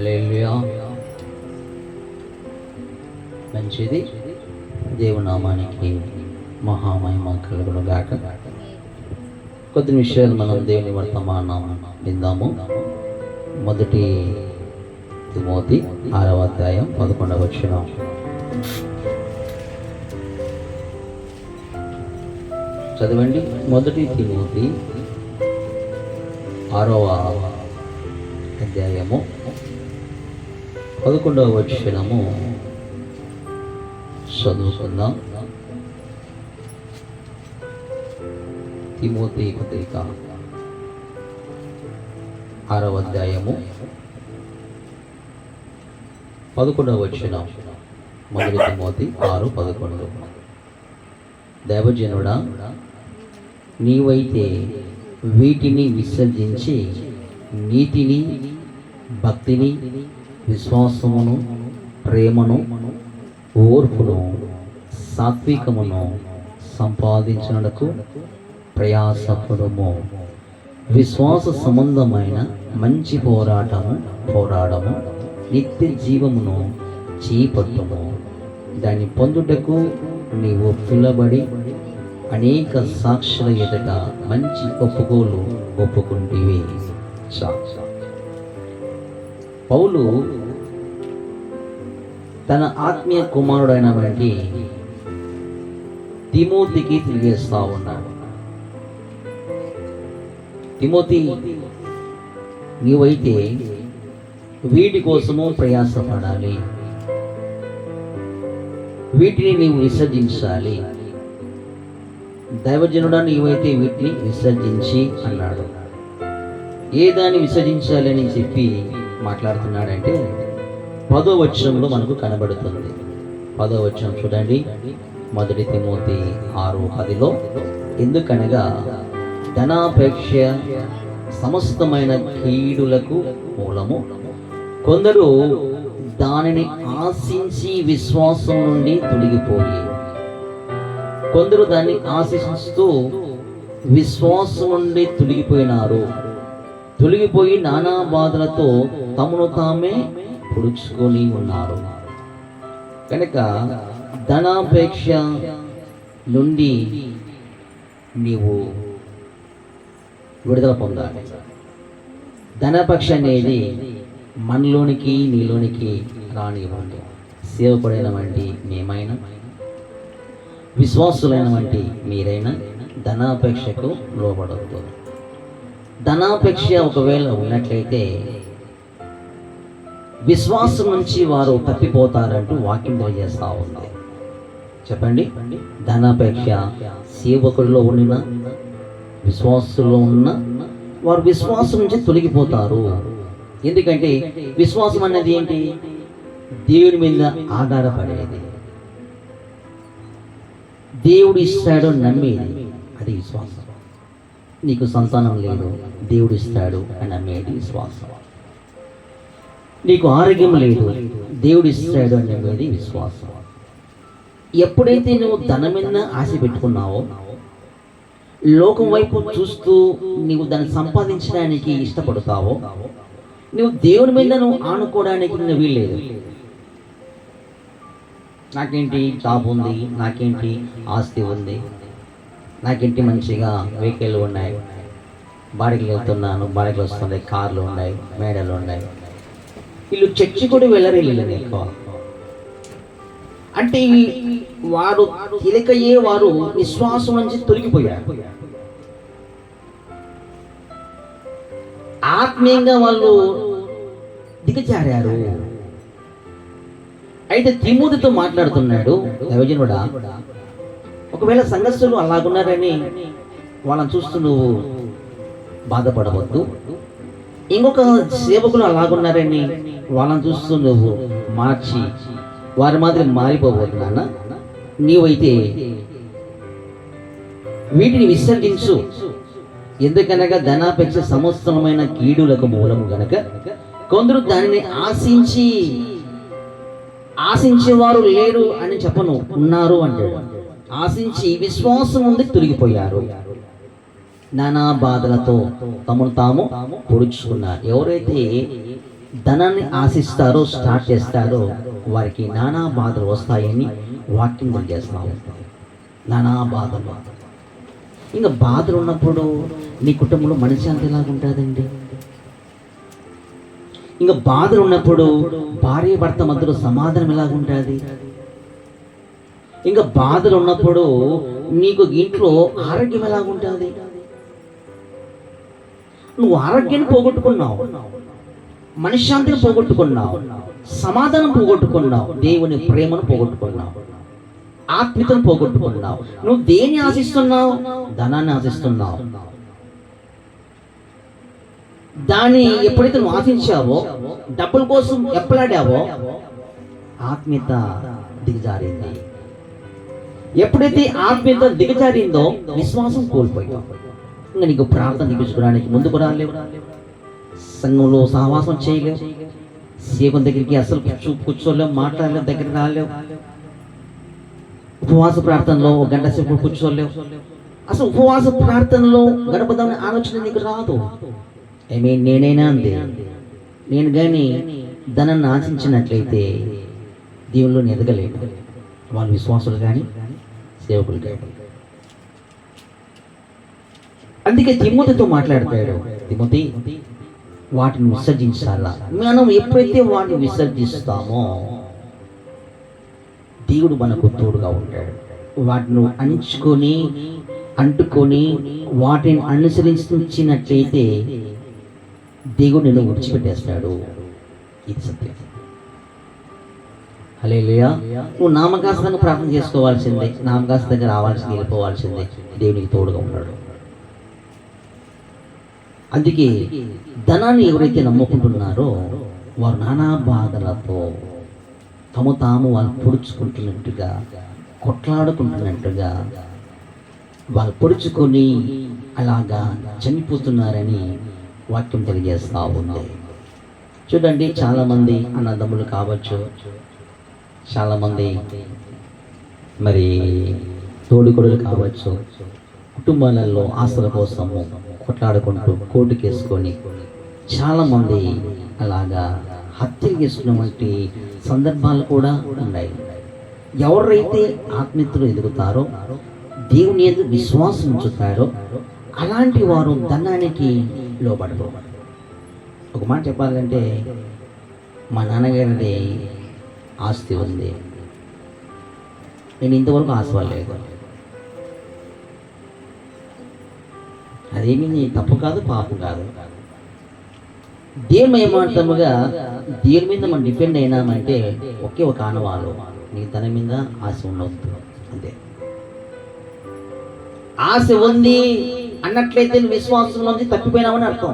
హల్లెలూయా. మంచిది. దేవుని నామానికి మహామహిమ కలుగును గాక. కొద్ది విషయాలు మనం దేవుని వర్తమానం విందాము. మొదటి తిమోతి 6వ అధ్యాయం 11వ వచనం. చదవండి. మొదటి తిమోతి 6వ అధ్యాయము 11వ వచనము చదువుకుందాం. తిమోతి పత్రిక 6వ అధ్యాయము 11వ వచనం. మొదటి తిమోతి 6:11. దైవజనుడా, నీవైతే వీటిని విసర్జించి నీతిని, భక్తిని, విశ్వాసమును, ప్రేమను, ఓర్పును, సాత్వికమును సంపాదించుటకు ప్రయాసపడుము. విశ్వాస సంబంధమైన మంచి పోరాడము, నిత్య జీవమును చేపట్టుము. దాన్ని పొందుటకు నీవు పిలువబడి అనేక సాక్షుల ఎదుట మంచి ఒప్పుకుంటివి. పౌలు తన ఆత్మీయ కుమారుడైనటువంటి తిమోతికి తెలియజేస్తా ఉన్నాడు. తిమోతి, నీవైతే వీటి కోసము ప్రయాసపడాలి, వీటిని నీవు విసర్జించాలి. దైవజనుడా, నీవైతే వీటిని విసర్జించి అన్నాడు. ఏ దాన్ని విసర్జించాలి అని చెప్పి మాట్లాడుతున్నాడంటే 10వ వచనంలో మనకు కనబడుతుంది. 10వ వచనం చూడండి. మొదటి తిమోతి 6:10. ఎందుకనగా ధనాపేక్ష సమస్తమైన కీడులకు మూలము. కొందరు దానిని ఆశించి విశ్వాసం నుండి తొలగిపోయి, కొందరు దాన్ని ఆశిస్తూ విశ్వాసం నుండి తొలగిపోయి నానా బాధలతో తమను తామే పొడుచుకొని ఉన్నారు. కనుక ధనాపేక్ష నుండి నీవు విడుదల పొందాలి. ధనాపేక్ష అనేది మనలోనికి, నీలోనికి రానివ్వండి. సేవకుడైన వంటి మేమైనా, విశ్వాసులైన వంటి మీరైనా ధనాపేక్షకు లోబడవద్దు. ధనాపేక్ష ఒకవేళ ఉన్నట్లయితే విశ్వాసం నుంచి వారు తప్పిపోతారంటూ వాక్యం తెలియజేస్తా ఉంది. చెప్పండి. ధనాపేక్ష సేవకుల్లో ఉన్న, విశ్వాసుల్లో ఉన్న వారు విశ్వాసం నుంచి తొలగిపోతారు. ఎందుకంటే విశ్వాసం అన్నది ఏంటి? దేవుని మీద ఆధారపడేది, దేవుడు ఇస్తాడు నమ్మేది, అది విశ్వాసం. నీకు సంతానం లేదు, దేవుడు ఇస్తాడు అని నమ్మేది విశ్వాసం. నీకు ఆరోగ్యం లేదు, దేవుడు ఇస్తాడు అని నమ్మేది విశ్వాసం. ఎప్పుడైతే నువ్వు ధనం మీద ఆశ పెట్టుకున్నావో, లోకం వైపు చూస్తూ నీవు దాన్ని సంపాదించడానికి ఇష్టపడతావో, నువ్వు దేవుని మీద నువ్వు ఆనుకోవడానికి వీల్లేదు. నాకేంటి జాబ్ ఉంది, నాకేంటి ఆస్తి ఉంది, నాకేంటి మంచిగా వెహికల్ ఉన్నాయి, బాడికి వెళ్తున్నాను, బాడికి వస్తున్నాయి, కార్లు ఉన్నాయి, మేడలు ఉన్నాయి. వీళ్ళు చర్చి కూడా వెళ్ళలేదు ఎక్కువ. అంటే వారు తెలియకయే వారు విశ్వాసం నుంచి తొలగిపోయారు. ఆత్మీయంగా వాళ్ళు దిగజారారు. అయితే తిమోతితో మాట్లాడుతున్నాడు, దైవజనుడా, ఒకవేళ సంఘస్థులు అలాగున్నారని వాళ్ళని చూస్తూ నువ్వు బాధపడవద్దు. ఇంకొక సేవకులు అలాగున్నారని వాళ్ళని చూస్తూ నువ్వు మార్చి వారి మాదిరి మారిపోవద్దు నాన్న. నీవైతే వీటిని విసర్జించు. ఎందుకనగా ధనాపేక్ష సమస్తమైన కీడులకు మూలము గనక కొందరు దానిని ఆశించేవారు లేరు అని చెప్పను, ఉన్నారు అంటాడు. ఆశించి విశ్వాసం నుండి తొలగిపోయారు, నానా బాధలతో తమను తాము పొడుచుకున్నారు. ఎవరైతే ధనాన్ని ఆశిస్తారో స్టార్ట్ చేస్తారో వారికి నానా బాధలు వస్తాయని వాక్యం తెలియజేస్తున్నాము. నానా బాధలు. ఇంకా బాధలు ఉన్నప్పుడు నీ కుటుంబంలో మనశ్శాంతి ఎలాగుంటుందండి? ఇంకా బాధలు ఉన్నప్పుడు భార్య భర్త మధ్యలో సమాధానం ఎలాగుంటుంది? ఇంకా బాధలు ఉన్నప్పుడు నీకు ఇంట్లో ఆరోగ్యం ఎలాగుంటుంది? నువ్వు ఆరోగ్యాన్ని పోగొట్టుకున్నావు, మనశ్శాంతిని పోగొట్టుకున్నావు, సమాధానం పోగొట్టుకున్నావు, దేవుని ప్రేమను పోగొట్టుకున్నావు, ఆత్మీయతను పోగొట్టుకున్నావు. నువ్వు దేన్ని ఆశిస్తున్నావు? ధనాన్ని ఆశిస్తున్నావు. దాన్ని ఎప్పుడైతే నువ్వు ఆశించావో, డబ్బుల కోసం ఎప్పలాడావో, ఆత్మీయత దిగజారింది. ఎప్పుడైతే ఆత్మీయత దిగజారిందో విశ్వాసం కోల్పోయావు. ఇంకా నీకు ప్రార్థన తీసుకోవడానికి ముందుకు రాలేవు, సంఘంలో సహవాసం చేయలేవు, సేవకుని దగ్గరికి అసలు కూర్చోలేవు, మాట్లాడలేవు, దగ్గరికి రాలేవు, ఉపవాస ప్రార్థనలో ఒక గంట సేపు కూర్చోలేవు. అసలు ఉపవాస ప్రార్థనలో గడపదామని ఆలోచన నీకు రాదు. నేనైనా అంతే. నేను కానీ ధనాన్ని ఆశించినట్లయితే దేవుళ్ళు ఎదగలేను. వాళ్ళు విశ్వాసులు కానీ సేవకులు కానీ. అందుకే తిమోతితో మాట్లాడతాడు, తిమోతి వాటిని విసర్జించాలా. మనం ఎప్పుడైతే వాటిని విసర్జిస్తామో దేవుడు మనకు తోడుగా ఉంటాడు. వాటిని అంటుకొని వాటిని అనుసరించినట్లయితే దేవుడు నిన్ను విడిచిపెట్టేస్తాడు. ఇది సత్యం. హల్లెలూయా. నువ్వు నామకాస్తంగా ప్రార్థన చేసుకోవాల్సిందే, నామకాస్తంగా రావాల్సింది, వెళ్ళిపోవాల్సిందే. దేవునికి తోడుగా ఉన్నాడు. అందుకే ధనాన్ని ఎవరైతే నమ్ముకుంటున్నారో వారు నానా బాధలతో తాము వాళ్ళు పొడుచుకుంటున్నట్టుగా, కొట్లాడుకుంటున్నట్టుగా వాళ్ళు పొడుచుకొని అలాగా చనిపోతున్నారని వాక్యం తెలియజేస్తూ ఉంది. చూడండి, చాలామంది అన్నదమ్ములు కావచ్చు, చాలామంది మరి తోడుకొడులు కావచ్చు, కుటుంబాలలో ఆస్తుల కోసము కొట్లాడుకుంటూ కోర్టుకేసుకొని చాలామంది అలాగా హత్యలు చేసుకున్నటువంటి సందర్భాలు కూడా ఉన్నాయి. ఎవరైతే ఆత్మీయతలు ఎదుగుతారో, దేవుని యందు విశ్వాసం ఉంచుతారో అలాంటి వారు ధనానికి లోబడరు. ఒక మాట చెప్పాలంటే, మా నాన్నగారిది ఆస్తి ఉంది, నేను ఇంతవరకు ఆశపడలేదు. అదేమీ తప్పు కాదు, పాపం కాదు. దేవుని ఏమాత్రముగా దేవుని మీద మనం డిపెండ్ అయినామంటే ఒకే ఒక ఆనవాలు, నీ తన మీద ఆశ ఉండవద్దు, అంతే. ఆశ ఉంది అన్నట్లయితే నువ్వు విశ్వాసంలోంచి తప్పిపోయినావని అర్థం.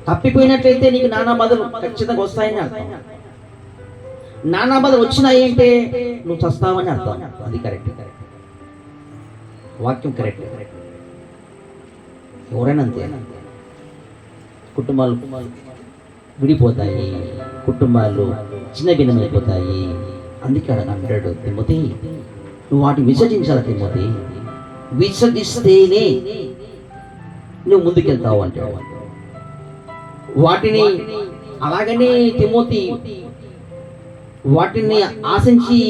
తప్పిపోయినట్లయితే నీకు నానా బాధలు ఖచ్చితంగా వస్తాయని అర్థం. నానా బాధలు వచ్చినాయి అంటే నువ్వు చస్తావని అర్థం. అది కరెక్ట్, వాక్యం కరెక్ట్. ఎవరైనా అంతే. కుటుంబాలు విడిపోతాయి, కుటుంబాలు చిన్న భిన్నమైపోతాయి. అందుకే అక్కడ అంటాడు, తిమోతి నువ్వు వాటిని విసర్జించాలి. తిమోతి విసర్జిస్తేనే నువ్వు ముందుకెళ్తావు అంటాడు. వాటిని అలాగనే తిమోతి వాటిని ఆశించి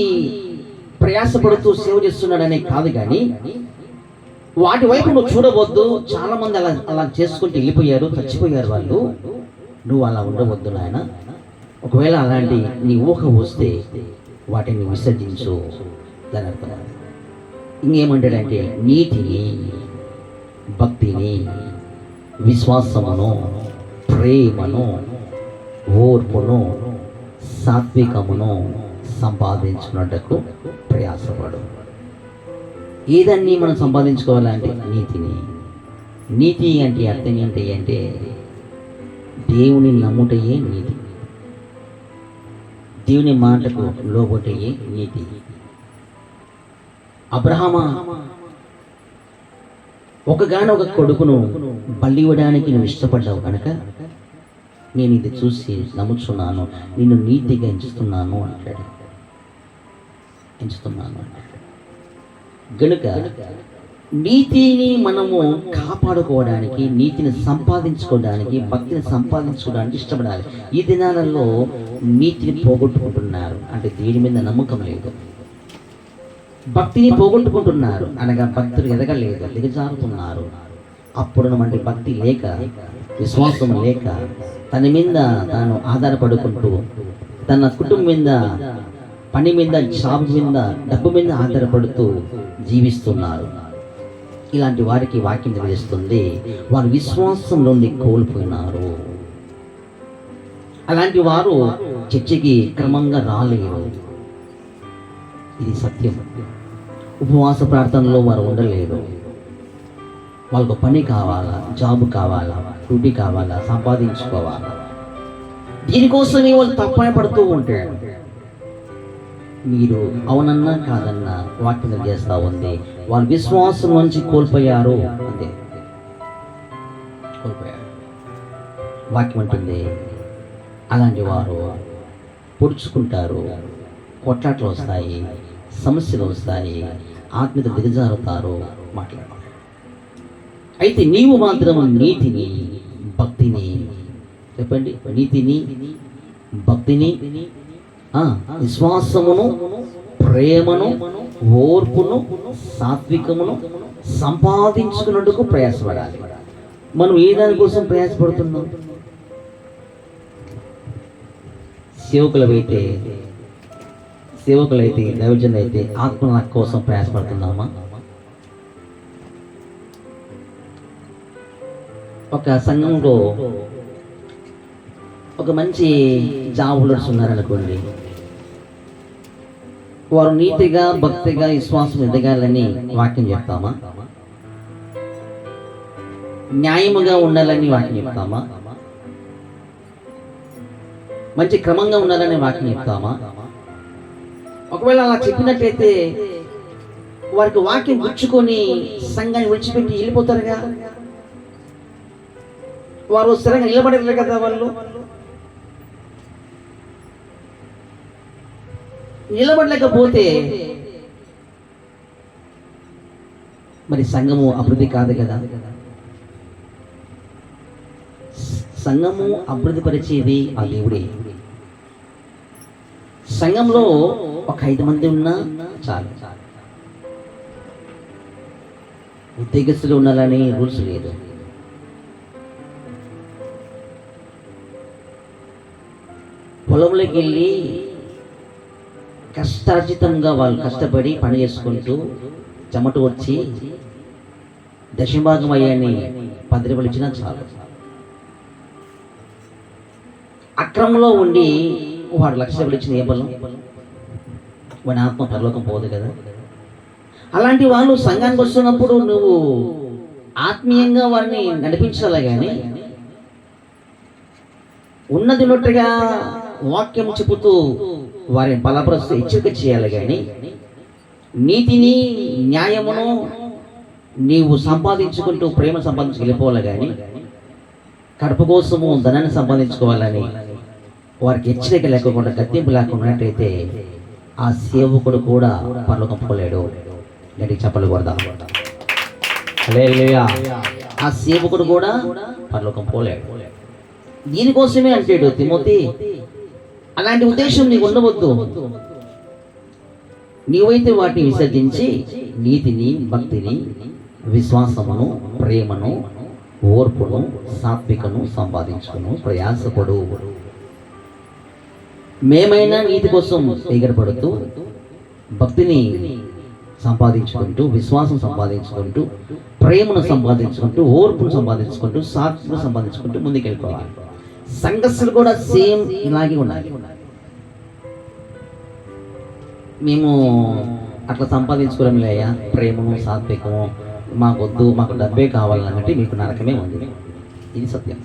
ప్రయాసపడుతూ సేవ చేస్తున్నాడనే కాదు, కానీ వాటి వైపు నువ్వు చూడవద్దు. చాలా మంది అలా చేసుకుంటూ వెళ్ళిపోయారు, చచ్చిపోయారు వాళ్ళు. నువ్వు అలా ఉండవద్దు నాయన. ఒకవేళ అలాంటి నీ ఊహ వస్తే వాటిని విసర్జించు, దాని అర్థం. ఇంకేమంటాడంటే నీతిని, భక్తిని, విశ్వాసమును, ప్రేమను, ఓర్పును, సాత్వికమును సంపాదించున్నట్టుకు ప్రయాసపడు. ఏదన్నీ మనం సంపాదించుకోవాలంటే నీతిని. నీతి అంటే అర్థం ఏంటి? దేవుని నమ్ముటయే నీతి, దేవుని మాటకు లోబొటయే నీతి. అబ్రహామా ఒక కొడుకును బలి ఇవ్వడానికి నువ్వు ఇష్టపడ్డావు కనుక నేను ఇది చూసి నమ్ముచున్నాను, నిన్ను నీతిగా ఎంచుతున్నాను అంటాడు. గనుక నీతిని మనము కాపాడుకోవడానికి, నీతిని సంపాదించుకోవడానికి, భక్తిని సంపాదించుకోవడానికి ఇష్టపడాలి. ఈ దినాలలో నీతిని పోగొట్టుకుంటున్నారు, అంటే దేని మీద నమ్మకం లేదు. భక్తిని పోగొట్టుకుంటున్నారు అనగా భక్తులు ఎదగలేదు, దిగజారుతున్నారు. అప్పుడు అంటే భక్తి లేక, విశ్వాసం లేక, తన మీద తాను ఆధారపడుకుంటూ, తన కుటుంబం మీద, పని మీద, జాబ్ మీద, డబ్బు మీద ఆధారపడుతూ జీవిస్తున్నారు. ఇలాంటి వారికి వాక్యం తెలియజేస్తుంది, వారు విశ్వాసం నుండి కోల్పోయినారు. అలాంటి వారు చర్చికి క్రమంగా రాలేరు. ఇది సత్యం. ఉపవాస ప్రార్థనలో వారు ఉండలేరు. వాళ్ళకు పని కావాలా, జాబ్ కావాలా, డ్యూటీ కావాలా, సంపాదించుకోవాలా, దీనికోసమే వాళ్ళు తప్పన పడుతూ ఉంటారు. మీరు అవునన్నా కాదన్నా వాక్యం చేస్తూ ఉంది, వాళ్ళు విశ్వాసం నుంచి కోల్పోయారు. అంతే, కోల్పోయారు. వాక్యం అంటుంది, అలాంటి వారు పొడుచుకుంటారు, కొట్లాట్లు వస్తాయి, సమస్యలు వస్తాయి, ఆత్మీయత దిగజారుతారు, మాట్లాడతారు. అయితే నీవు మాత్రం నీతిని, భక్తిని, చెప్పండి, నీతిని, భక్తిని, విశ్వాసమును, ప్రేమను, ఓర్పును, సాత్వికమును సంపాదించుకున్నట్టుకు ప్రయాసపడాలి. మనం ఏ దానికోసం ప్రయాసపడుతున్నాం? సేవకులైతే దైవజనులైతే ఆత్మల కోసం ప్రయాసపడుతున్నామా? ఒక సంఘంలో ఒక మంచి జాబ్ హోల్డర్స్ ఉన్నారనుకోండి, వారు నీతిగా, భక్తిగా, విశ్వాసం ఎదగాలని వాక్యం చెప్తామా? న్యాయముగా ఉండాలని వాక్యం చెప్తామా? మంచి క్రమంగా ఉండాలని వాక్యం చెప్తామా? ఒకవేళ అలా చెప్పినట్లయితే వారికి వాక్యం గుచ్చుకొని సంఘాన్ని విడిచిపెట్టి వెళ్ళిపోతారుగా. వారు స్థిరంగా నిలబడలేరు కదా. వాళ్ళు నిలబడలేకపోతే మరి సంఘము అభివృద్ధి కాదు కదా. సంఘము అభివృద్ధి పరిచేది ఆ దేవుడే. సంఘంలో ఒక 5 మంది ఉన్నా చాలు. ఉద్యోగస్తులు ఉండాలని రూల్స్ లేదు. పొలంలోకి వెళ్ళి కష్టార్జితంగా వాళ్ళు కష్టపడి పని చేసుకుంటూ చెమట వచ్చి దశభాగం అయ్యాని పదిరిపలిచ్చినా చాలు. అక్రమంలో ఉండి వాడు లక్షలు ఇచ్చిన ఏ బలం? వాడి ఆత్మ పరలోకం పోదు కదా. అలాంటి వాళ్ళు సంఘానికి వస్తున్నప్పుడు నువ్వు ఆత్మీయంగా వారిని నడిపించాలి, కానీ ఉన్నది ఉన్నట్టుగా వాక్యం చెబుతూ వారిని బలపరుస్తూ హెచ్చరిక చేయాలి. కానీ నీతిని, న్యాయమును నీవు సంపాదించుకుంటూ ప్రేమ సంపాదించుకు వెళ్ళిపోవాలి, కానీ కడుపు కోసము ధనాన్ని సంపాదించుకోవాలని వారికి హెచ్చరిక లేకుండా, గద్దెంపు లేకున్నట్టయితే ఆ సేవకుడు కూడా పరలోకం పోలేడు. గట్టి చెప్పలు కొడదాం. హల్లెలూయా. ఆ సేవకుడు కూడా పరలోకం పోలేడు. దీనికోసమే అంటాడు తిమోతి, అలాంటి ఉద్దేశం నీకు ఉండవద్దు. నీవైతే వాటిని విసర్జించి నీతిని, భక్తిని, విశ్వాసమును, ప్రేమను, ఓర్పును, సాత్వికను సంపాదించుకును ప్రయాసపడు. మేమైనా నీతి కోసం ఎగరపడుతూ భక్తిని సంపాదించుకుంటూ, విశ్వాసం సంపాదించుకుంటూ, ప్రేమను సంపాదించుకుంటూ, ఓర్పును సంపాదించుకుంటూ, సాత్వికను సంపాదించుకుంటూ ముందుకెళ్ళిపోవాలి. సంఘస్థులు కూడా సేమ్ ఇలాగే ఉండాలి. మేము అట్లా సంపాదించుకోవడం లేయా, ప్రేమను, సాత్వికము మాకొద్దు, మాకు డబ్బే కావాలన్నట్టు మీకు నరకమే ఉంది. ఇది సత్యం.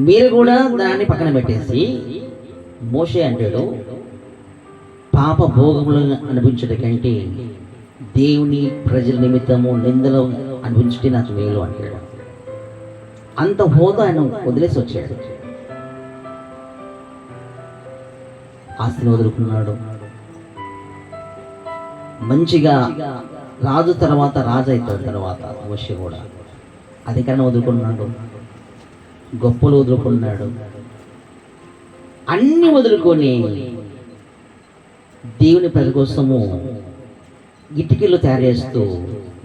మీరు కూడా దాన్ని పక్కన పెట్టేసి, మోషే అంటాడు, పాప భోగములను అనిపించడం కంటే దేవుని ప్రజల నిమిత్తము నిందలు అనిపించటే నాకు మేలు అంటాడు. అంత హోదా ఆయన వదిలేసి వచ్చాడు. ఆస్తిని వదులుకున్నాడు. మంచిగా రాజు తర్వాత రాజు అవుతాడు. తర్వాత మోషే కూడా అధికారాన్ని వదులుకున్నాడు, గొప్పలు వదులుకున్నాడు, అన్ని వదులుకొని దేవుని ప్రజల కోసము ఇటుకలు తయారు చేస్తూ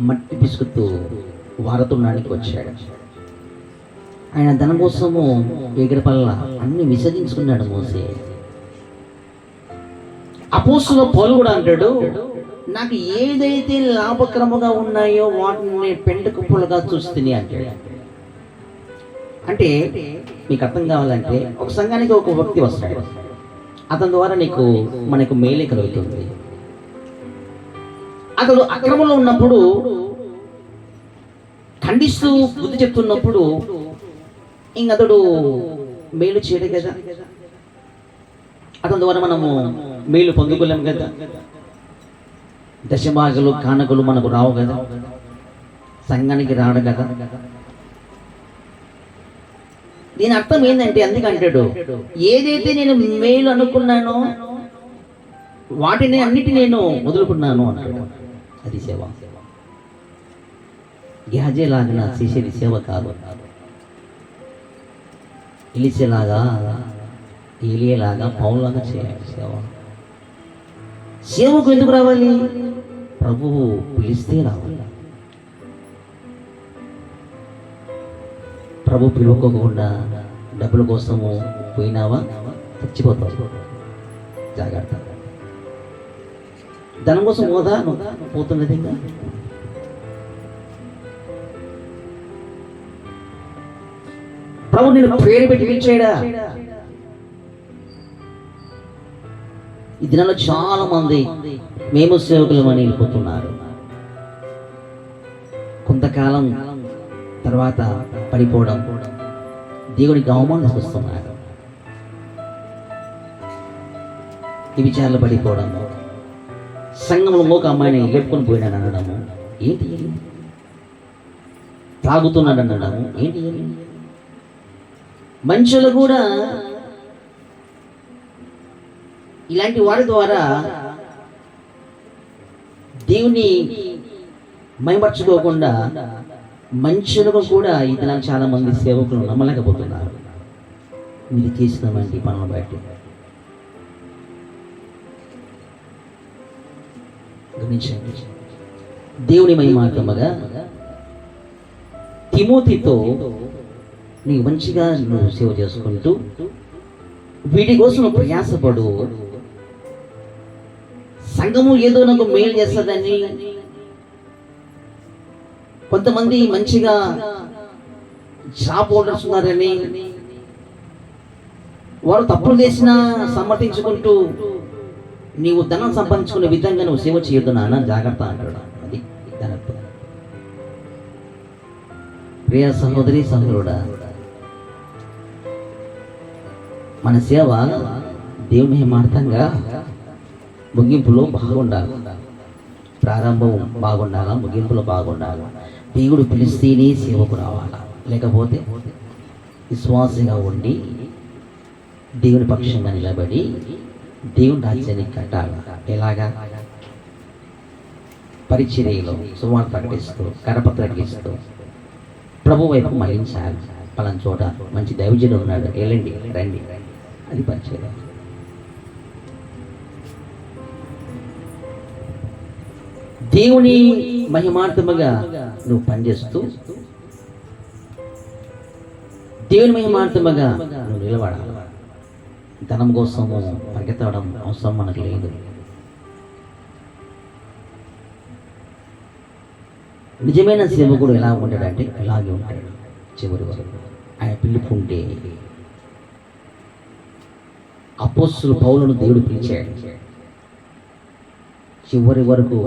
మట్టి పిసుకుతూ వారతున్నానికి వచ్చాడు. ఆయన ధనం కోసము ఎగిరిపల్ల అన్ని విసర్జించుకున్నాడు మోసే. అపోస్తలుల పౌలు కూడా అంటాడు, నాకు ఏదైతే లాభకరముగా ఉన్నాయో వాటిని పెంట కుప్పలుగా చూస్తుంది అంటాడు. అంటే మీకు అర్థం కావాలంటే ఒక సంఘానికి ఒక వ్యక్తి వస్తాడు, అతని ద్వారా మనకు మేలే కలుగుతుంది. అతడు అక్రమంలో ఉన్నప్పుడు, ఖండిస్తూ బుద్ధి చెప్తున్నప్పుడు అతడు మేలు చేయడు కదా, అతని ద్వారా మనము మేలు పొందుకోలేము కదా, దశభాగాలు కానుకలు మనకు రావు కదా, సంఘానికి రాడు కదా. దీని అర్థం ఏంటంటే అందుకంటాడు, ఏదైతే నేను మేలు అనుకున్నానో వాటిని అన్నిటి నేను వదులుకున్నాను అంటాడు. అది సేవ. గేహజేలాగా చేసేది సేవ కాదు. ఎలిసేలాగా, ఏలియేలాగా, పౌలులాగా చేయాలి సేవ. సేవకు ఎందుకు రావాలి? ప్రభువు పిలిస్తే రావాలి. ప్రభు పిలువకోకుండా డబ్బుల కోసము పోయినావా చచ్చిపోతావు. జాగ్రత్త. ధనం కోసం పోదా పోతున్నది. ఇంకా ప్రభు నేను పేరు పెట్టి పిలిచాడా? ఈ దినాల్లో చాలా మంది మేము సేవకులమని వెళ్ళిపోతున్నారు. కొంతకాలం తర్వాత పడిపోవడం, దేవునికి అవమానం వస్తున్నారు. ఈ విచారాలు పడిపోవడం, సంఘంలో ఒక అమ్మాయిని లేపుకొని పోయినాడు అనడము ఏంటి, తాగుతున్నాడు అనడము ఏంటి. మనుషులు కూడా ఇలాంటి వారి ద్వారా దేవుని మైమర్చుకోకుండా మనుషులకు కూడా ఇతర చాలా మంది సేవకులు నమ్మలేకపోతున్నారు. మీరు చేసినామంటి పనులు బట్టి గమనించండి. దేవుని మహిమాత్మగా తిమోతితో నీకు మంచిగా నువ్వు సేవ చేసుకుంటూ వీటి కోసం నువ్వు ప్రయాసపడు. సంఘము ఏదో నాకు మేలు చేస్తుందని, కొంతమంది మంచిగా జాబ్ హోల్డర్స్ ఉన్నారని వారు తప్పులు చేసినా సమర్థించుకుంటూ నీవు ధనం సంపాదించుకునే విధంగా నువ్వు సేవ చేయొద్దు నాన్న, జాగ్రత్త అంటాడు. అది దాని అర్థం. ప్రియ సహోదరి సహోదరుడా, మన సేవ దేవుని మహిమార్థంగా ముగింపులో బాగుండాలి. ప్రారంభం బాగుండాలా, ముగింపులో బాగుండాలి. దేవుడు పిలిస్తేనే సేవకు రావాలా, లేకపోతే విశ్వాసంగా ఉండి దేవుని పక్షంగా నిలబడి దేవుని రాజ్యాన్ని కట్టాలి. ఎలాగా? పరిచర్యలో సువార్త ప్రకటిస్తూ, కరపత్ర ఇస్తూ ప్రభు వైపు మళ్ళించాలి. పలానా చోట మంచి దైవజనుడు ఉన్నాడు, వెళ్ళండి రండి, అది పరిచర్య. దేవుని మహిమార్థముగా నువ్వు పనిచేస్తూ దేవుని మహిమార్థముగా నువ్వు నిలబడాలి. ధనం కోసము పరిగెత్తడం అవసరం మనకు లేదు. నిజమైన సేవకుడు ఎలా ఉంటాడంటే ఇలాగే ఉంటాడు చివరి వరకు. ఆయన పిలుపుంటే అపోస్తలుల పౌలును దేవుడు పిలిచాడు, చివరి వరకు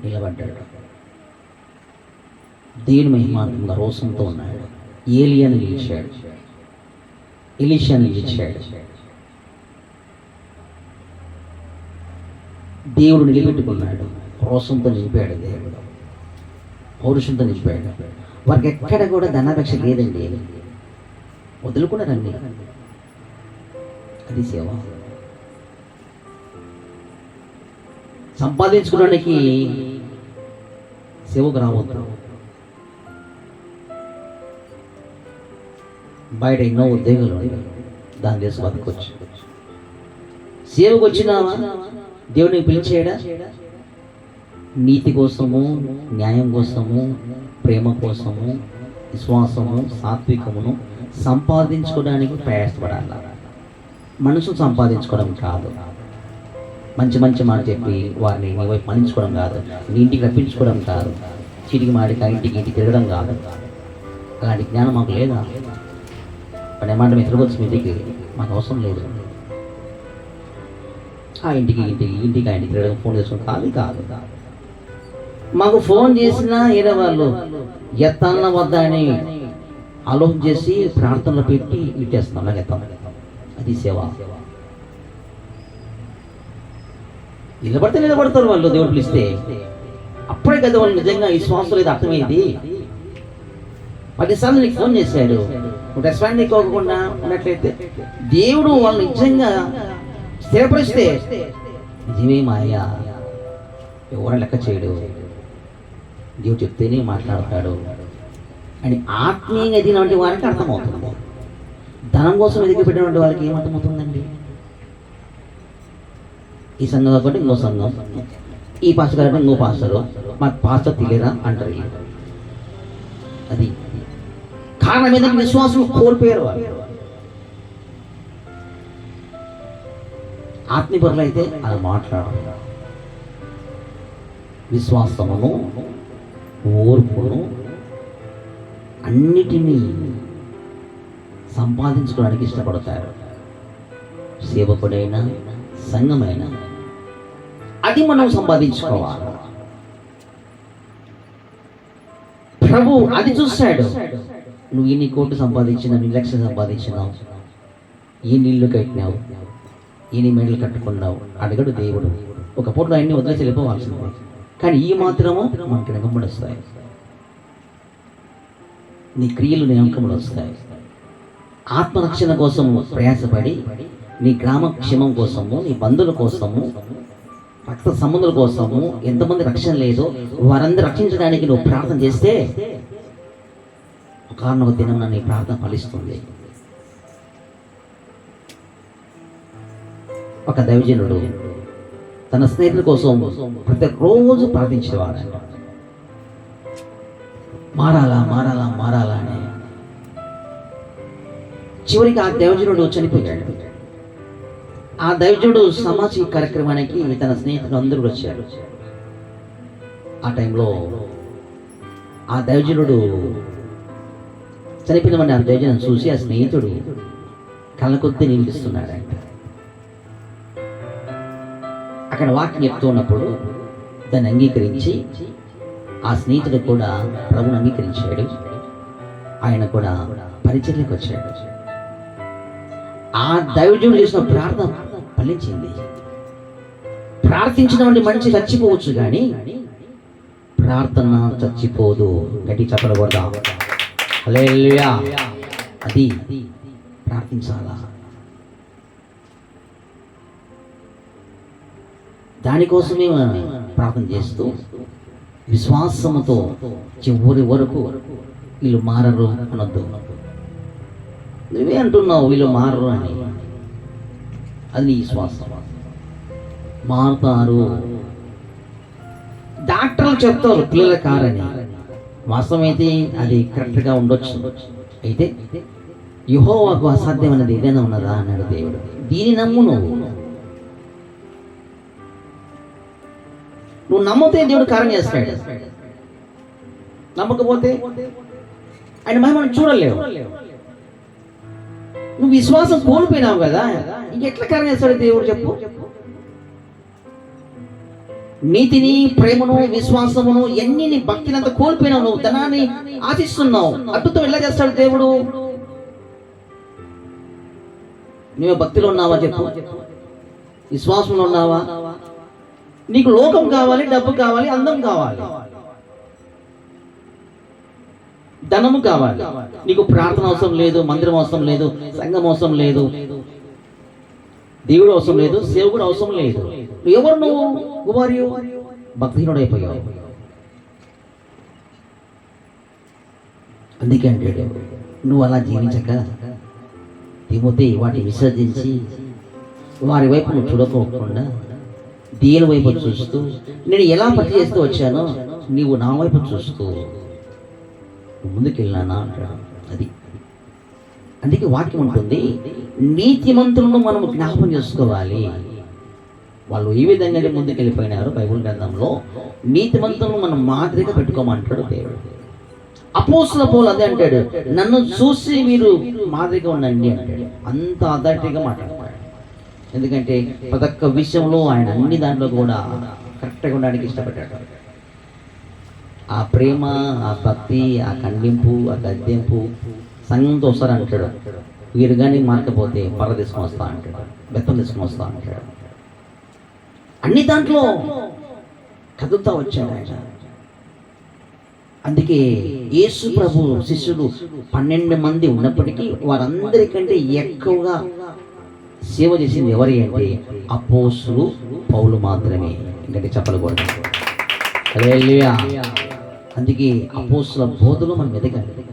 నిలబడ్డాడు. దేవుని మహిమాత్మగా రోషంతో ఉన్నాడు. ఏలియాను నిలిచాడు, ఎలీషాను నిలిచాడు. దేవుడు నిలబెట్టుకున్నాడు. రోషంతో నిలిపాడు, దేవుడు పౌరుషంతో నిలిపాడు. వారికి ఎక్కడ కూడా ధనాపేక్ష లేదండి, వదులుకున్నారండి. అది సేవ. సంపాదించుకోవడానికి సేవకు రావద్దు. బయట ఎన్నో ఉద్యోగాలు దాని చేసి బతకొచ్చు. సేవకు వచ్చినావా దేవుడిని పిలిచేయడా? నీతి కోసము, న్యాయం కోసము, ప్రేమ కోసము, విశ్వాసము, సాత్వికమును సంపాదించుకోవడానికి ప్రయాసపడాలి. మనసు సంపాదించుకోవడం కాదు. మంచి మంచి మాట చెప్పి వారిని నీ వైపు మన్నించుకోవడం కాదు. నీ ఇంటికి రప్పించుకోవడం కాదు. చీటికి మాడికి ఇంటికి తిరగడం కాదు. అలాంటి జ్ఞానం మాకు లేదా? వాడు ఏమంటే మీ తిరగొచ్చు, మీ ఇంటికి మాకు అవసరం లేదు. ఆ ఇంటికి తిరగడం, ఫోన్ చేసుకోవడం కాదు. మాకు ఫోన్ చేసినా ఏదో వాళ్ళు ఎత్తాలన వద్దా అని ఆలోచన చేసి ప్రార్థనలు పెట్టి ఇచ్చేస్తాం. నాకు ఎత్తాం, అది సేవ. నిలబడతారు వాళ్ళు. దేవుడు పిలిస్తే అప్పుడే కదా వాళ్ళు నిజంగా విశ్వాసం లేదు అర్థమైంది. 10 సార్లు నీకు ఫోన్ చేశాడు, నువ్వు రెస్పాండ్ నీకోకుండా ఉన్నట్లయితే దేవుడు వాళ్ళు నిజంగా స్థిరపరిస్తే నిజమే మాయా, ఎవరైనా లెక్క చేయడు, దేవుడు చెప్తేనే మాట్లాడతాడు అని ఆత్మీయంగా ఎదిగినటువంటి వారికి అర్థమవుతుంది. ధనం కోసం ఎదిగి పెట్టినటువంటి వాళ్ళకి ఏమర్థమవుతుందండి? ఈ సంఘం కాబట్టి ఇంకో సంఘం, ఈ పాస్టర్ కాబట్టి ఇంకో పాస్టరు, మాకు పాస్టర్ తెలియదా అంటారు. అది కారణం ఏంటంటే విశ్వాసం కోల్పోయారు వాళ్ళు. ఆత్మీయులు అయితే అది మాట్లాడారు. విశ్వాసమును, ఓర్పును అన్నిటినీ సంపాదించుకోవడానికి ఇష్టపడతారు. సేవకుడైనా సంఘమైన అది మనం సంపాదించుకోవాలి. ప్రభు అది చూశాడు. నువ్వు ఎన్ని కోట్లు సంపాదించినావు, 1 లక్షలు సంపాదించినావు, ఎన్ని ఇళ్ళు కట్టినావు, ఎన్ని మెడలు కట్టుకున్నావు అడగడు దేవుడు. ఒక పూట అన్ని వదిలేసి వెళ్ళిపోవాల్సిందే. కానీ ఈ మాత్రము మనకి వెనకబడి వస్తాయి. నీ క్రియలు వెనకబడి వస్తాయి. ఆత్మరక్షణ కోసము ప్రయాసపడి, నీ గ్రామ క్షేమం కోసము, నీ బంధువుల కోసము, రక్త సంబంధుల కోసము, ఎంతమంది రక్షణ లేదో వారందరూ రక్షించడానికి నువ్వు ప్రార్థన చేస్తే ఒక దినం నీ ప్రార్థన ఫలిస్తుంది. ఒక దైవజనుడు తన స్నేహితుల కోసం ప్రతిరోజు ప్రార్థించేవాడు. మారాలా అని. చివరికి ఆ దైవజనుడు చనిపోయాడు. ఆ దైవజనుడు సమాజ కార్యక్రమానికి తన స్నేహితులు అందరూ వచ్చారు. ఆ టైంలో ఆ దైవజనుడు చనిపోయిన ఆ దైవజనం చూసి ఆ స్నేహితుడు కళ్ళ కొద్దీ నిలిపిస్తున్నాడంట. అక్కడ వాక్యం చెప్తూ ఉన్నప్పుడు దాన్ని అంగీకరించి ఆ స్నేహితుడు కూడా ప్రభుని అంగీకరించాడు. ఆయన కూడా పరిచర్యకు వచ్చాడు. ఆ దైవజనుడు చేసిన ప్రార్థన ఫలించింది. ప్రార్థించినటువంటి మనిషి చచ్చిపోవచ్చు కానీ ప్రార్థన చచ్చిపోదు. గట్టి చప్పలు కొడదాం. హల్లెలూయా. అది ప్రార్థించాలా. దానికోసమే ప్రార్థన చేస్తూ విశ్వాసముతో చివరి వరకు వీళ్ళు మారరు అనొద్దు. నువ్వే అంటున్నావు వీళ్ళు మారరు అని. అది నీ విశ్వాసం. మారుతారు. డాక్టర్లు చెప్తారు పిల్లల కారని. వాస్తవమైతే అది కరెక్ట్గా ఉండొచ్చు. అయితే యెహోవాకు అసాధ్యమైనది ఏదైనా ఉన్నదా అన్నాడు దేవుడు. దీని నమ్ము. నువ్వు నమ్మితే దేవుడు కార్యం చేస్తాడు. నమ్మకపోతే ఆయన మహిమను చూడలేవు. నువ్వు విశ్వాసం కోల్పోయినావు కదా, ఇంకెట్లా కార్యం చేస్తాడు దేవుడు చెప్పు? నీతిని, ప్రేమను, విశ్వాసమును, ఎన్ని భక్తినంతా కోల్పోయినావు. నువ్వు ధనాన్ని ఆశిస్తున్నావు. అద్భుతం ఎలా చేస్తాడు దేవుడు? నువ్వు భక్తిలో ఉన్నావా చెప్పు? విశ్వాసంలో ఉన్నావా? నీకు లోకం కావాలి, డబ్బు కావాలి, అందం కావాలి, ధనము కావాలి. నీకు ప్రార్థన అవసరం లేదు, మందిరం అవసరం లేదు, సంఘం అవసరం లేదు, దేవుడు అవసరం లేదు, సేవకుడు అవసరం లేదు. ఎవరు నువ్వు కుమారియు? భక్తిహీనుడైపోయావు. అందుకే అంటాడు, నువ్వు అలా జీవించక తిమోతి వాటిని విసర్జించి వారి వైపు నువ్వు చూడకోకుండా దీని వైపు చూస్తూ, నేను ఎలా పని చేస్తూ వచ్చానో నీవు నా వైపు చూస్తూ ముందుకెళ్ళానా అంటాడు. అది అందుకే వాక్యం ఉంటుంది, నీతిమంతులను మనం జ్ఞాపకం చేసుకోవాలి. వాళ్ళు ఈ విధంగానే ముందుకెళ్ళిపోయినారు. బైబిల్ గ్రంథంలో నీతిమంతులను మనం మాదిరిగా పెట్టుకోమంటాడు దేవుడు. అపోస్తలుల పౌలు అదే అంటాడు, నన్ను చూసి మీరు మాదిరిగా ఉండండి అంటాడు. అంత అథారిటీగా మాట్లాడతాడు. ఎందుకంటే ప్రతి ఒక్క విషయంలో ఆయన అన్ని దాంట్లో కూడా కరెక్ట్గా ఉండడానికి ఇష్టపడ్డాడు. ఆ ప్రేమ, ఆ భక్తి, ఆ ఖండింపు, ఆ గద్దెంపు సంఘంతో వస్తారు అంటాడు. వీరు కానీ మారకపోతే పర్ర తీసుకొని వస్తా అంటాడు, బెత్తం తీసుకొని వస్తా అంటాడు. అన్ని దాంట్లో కదులుతా వచ్చాడు ఆయన. అందుకే యేసు ప్రభు శిష్యులు 12 మంది ఉన్నప్పటికీ వారందరికంటే ఎక్కువగా సేవ చేసింది ఎవరి అంటే అపోస్తలులు పౌలు మాత్రమే. ఎందుకంటే చెప్పకూడదు. హల్లెలూయా. అందుకే అపోస్తలుల బోధలో మనం ఎదగాలి.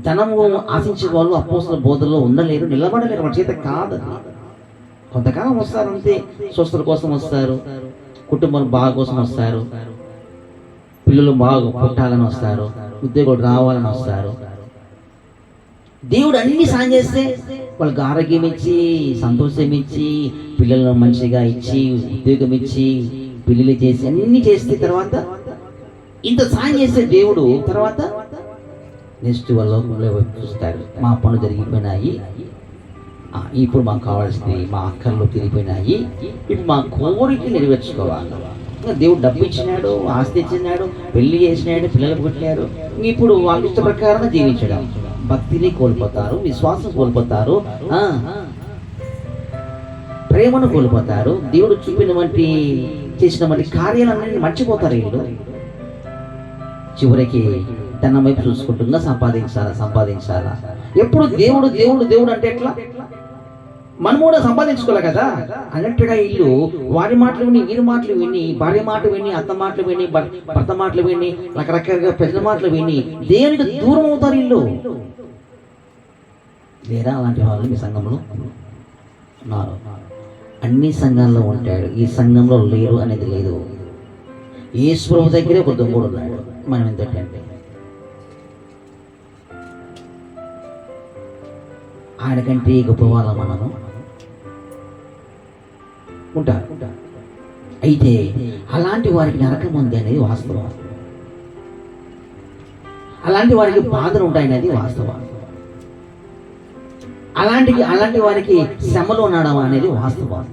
ధనము ఆశించే వాళ్ళు అపోస్తలుల బోధలో ఉండలేరు, నిలబడలేరు. వాళ్ళ చేత కాదు. కొంతకాలం వస్తారు అంతే, స్వస్థల కోసం వస్తారు, కుటుంబం బాగా కోసం వస్తారు, పిల్లలు బాగా పుట్టాలని వస్తారు, ఉద్యోగులు రావాలని వస్తారు. దేవుడు అన్ని సాయం చేస్తే వాళ్ళకి ఆరోగ్యం ఇచ్చి, సంతోషం ఇచ్చి, పిల్లలను మంచిగా ఇచ్చి, ఉద్యోగం ఇచ్చి, పిల్లలు చేసి అన్ని చేస్తే తర్వాత ఇంత సాయం చేస్తే దేవుడు తర్వాత నెక్స్ట్ వాళ్ళు చూస్తారు. మా పనులు జరిగిపోయినాయి, ఇప్పుడు మాకు కావాల్సింది, మా అక్కర్లు తిరిగిపోయినాయి, ఇప్పుడు మా కోరికలు నెరవేర్చుకోవాలి. దేవుడు డబ్బు ఇచ్చినాడు, ఆస్తి ఇచ్చినాడు, పెళ్లి చేసినాడు, పిల్లలు పుట్టినారు. ఇప్పుడు వాళ్ళ ఇష్ట ప్రకారం జీవించడం. భక్తిని కోల్పోతారు, విశ్వాసం కోల్పోతారు, ప్రేమను కోల్పోతారు, దేవుడు చూపినటువంటి చేసినటువంటి కార్యాలన్నీ మర్చిపోతారు. వీళ్ళు చివరికి ధనం వైపు చూసుకుంటుందా, సంపాదించాలా. ఎప్పుడు దేవుడు దేవుడు దేవుడు అంటే ఎట్లా? మనం కూడా సంపాదించుకోలే కదా అన్నట్టుగా ఇల్లు వారి మాటలు విని, వీరి మాటలు విని, భార్య మాట విని, అత్త మాటలు విని, భర్త మాటలు విని, రకరకాలుగా పెద్ద మాటలు విని దేవునికి దూరం అవుతారు ఇల్లు. లేదా అలాంటి వాళ్ళు మీ సంఘంలో ఉన్నారు. అన్ని సంఘాల్లో ఉంటాడు, ఈ సంఘంలో లేరు అనేది లేదు. యేసు ప్రభు దగ్గరే ఒక దొంగడు ఉన్నాడు. మనం ఎంతంటే ఆయనకంటే గొప్ప వాళ్ళ మనము ఉంటారు. అయితే అలాంటి వారికి నరకం ఉంది అనేది వాస్తవం. అలాంటి వారికి బాధలు ఉంటాయనేది వాస్తవం. అలాంటి వారికి శ్రమలో ఉండడం అనేది వాస్తవం.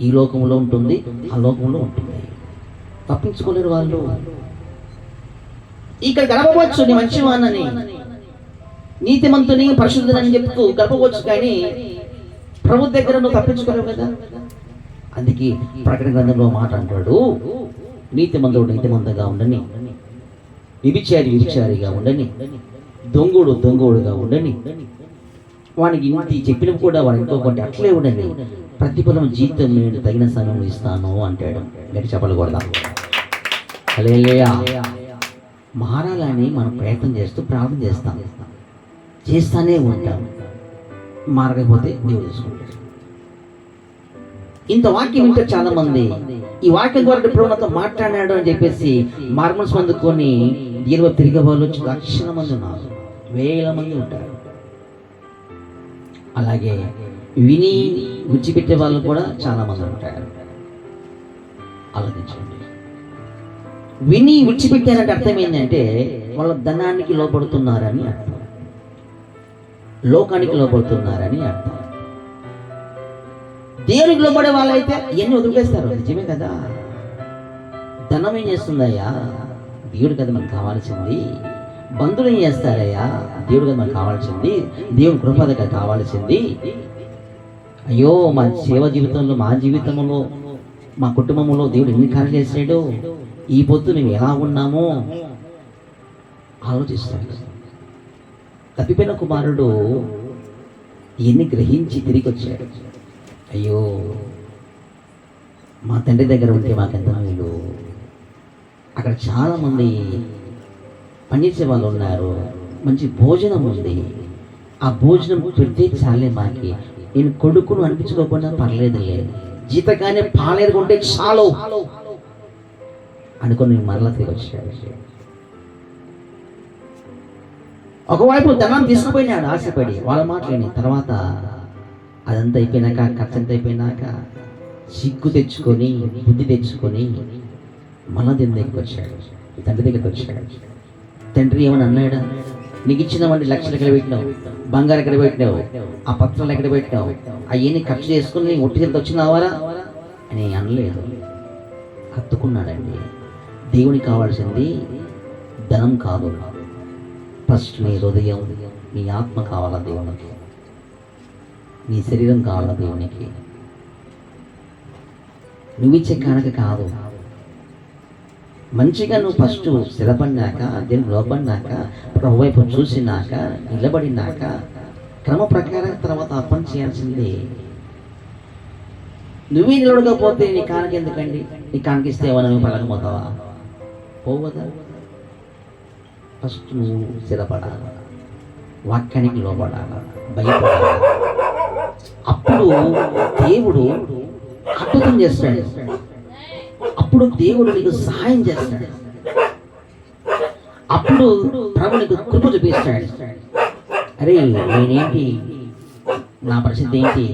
ఈ లోకంలో ఉంటుంది, ఆ లోకంలో ఉంటుంది. తప్పించుకోలేరు వాళ్ళు. ఇక్కడ గడపవచ్చు నీ మంచివానని, నీతిమంతుని, పరిశుద్ధుని చెప్తూ గడపవచ్చు, కానీ ప్రభు దగ్గర నువ్వు తప్పించుకోలేవు కదా. అందుకే ప్రకటన గ్రంథంలో మాట అంటాడు, నీతిమంతుడు నీతిమంతంగా ఉండని, విభిచారిగా ఉండని, దొంగోడుగా ఉండని, వానికి ఇంటి చెప్పినవి కూడా వాడు ఇంకో కొంటే అట్లే ఉండండి, ప్రతిఫలం జీతం నేను తగిన సమయంలో ఇస్తాను అంటాడు. లేక చెప్పకూడదా? హల్లెలూయా. మారాలని మనం ప్రయత్నం చేస్తూ ప్రార్థన చేస్తానే ఉంటాం. మారకపోతే దేవుడు చూసుకుంటాడు. ఇంత వాక్యం వింటే చాలా మంది ఈ వాక్యం ద్వారా ఇప్పుడు నాతో మాట్లాడాడు అని చెప్పేసి మార్మల్స్ పొందుకొని దీని తిరిగే వాళ్ళు వచ్చి లక్షల మంది ఉన్నారు, వేల మంది ఉంటారు. అలాగే విని విడిచిపెట్టే వాళ్ళు కూడా చాలా మంది ఉంటారు. ఆలోచించండి. విని విడిచిపెట్టారంటే అర్థం ఏంటంటే వాళ్ళ ధనానికి లోపడుతున్నారని అర్థం, లోకానికి లోపడుతున్నారని అర్థం. దేవునికి లోపడే వాళ్ళైతే ఇవన్నీ వదిలిపేస్తారు. నిజమే కదా. ధనం ఏం చేస్తుందయ్యా? దేవుడు కదా మనకు కావాల్సింది. బంధువులు ఏం చేస్తారయ్యా? దేవుడు కదా మనకు కావాల్సింది. దేవుని కృప కదా కావాల్సింది. అయ్యో మా సేవ జీవితంలో, మా జీవితంలో, మా కుటుంబంలో దేవుడు ఎన్ని కార్యాలు చేశాడు, ఈ పొద్దు మేము ఎలా ఉన్నామో ఆలోచిస్తాడు. తప్పిపోయిన కుమారుడు ఎన్ని గ్రహించి తిరిగి వచ్చాడు. అయ్యో మా తండ్రి దగ్గర ఉంటే మాకెంత మేలు. అక్కడ చాలామంది పనిచేసే వాళ్ళు ఉన్నారు, మంచి భోజనం ఉంది. ఆ భోజనం పెడితే చాలే మాకి. నేను కొడుకును అనిపించుకోకుండా పర్లేదులే, జీతగానే పాలేరుకుంటే చాలు అనుకుని నేను మరలా తిరిగి వచ్చాడు. ఒకవైపు ధనం తీసుకుపోయినాడు ఆశపడి, వాళ్ళ మాటలేని తర్వాత అదంతా అయిపోయినాక, ఖర్చు అంతా అయిపోయినాక సిగ్గు తెచ్చుకొని, బుద్ధి తెచ్చుకొని మళ్ళా దీని దగ్గరికి వచ్చాడు, తండ్రి దగ్గరికి వచ్చాడు. తండ్రి ఏమని అన్నాడా? నీకు ఇచ్చినవంటి లక్షలు ఎక్కడ పెట్టినావు, బంగారు ఎక్కడ పెట్టినావు, ఆ పత్రాలు ఎక్కడ పెట్టినావు, అవన్నీ ఖర్చు చేసుకుని ఒట్టి ఎంత వచ్చినావారా అని అనలేదు. హత్తుకున్నాడండి. దేవునికి కావాల్సింది ధనం కాదు, ఫస్ట్ నీ హృదయం, నీ ఆత్మ కావాలా దేవునికి, నీ శరీరం కావాలా దేవునికి. నువ్విచ్చే కానుక కాదు. మంచిగా నువ్వు ఫస్ట్ స్థిరపడినాక, దేవుని లోపడినాక, ప్రభు వైపు చూసినాక, నిలబడినాక క్రమ ప్రకారం తర్వాత అర్పణ చేయాల్సిందే. నువ్వే నిలబడకపోతే నీ కానుక ఎందుకండి? నీ కానుకిస్తే ఏమన్నా నువ్వు పలకపోతావా? పోవదా? ఫస్ట్ నువ్వు స్థిరపడాలి, వాక్యానికి లోపడాలి, భయపడాలి. అప్పుడు దేవుడు అద్భుతం చేస్తాడు. అప్పుడు దేవుడు నీకు సహాయం చేస్తాడు. అప్పుడు ప్రభు నీకు కృప చూపిస్తాడు. అరే నేనేంటి, నా పరిస్థితి ఏంటి,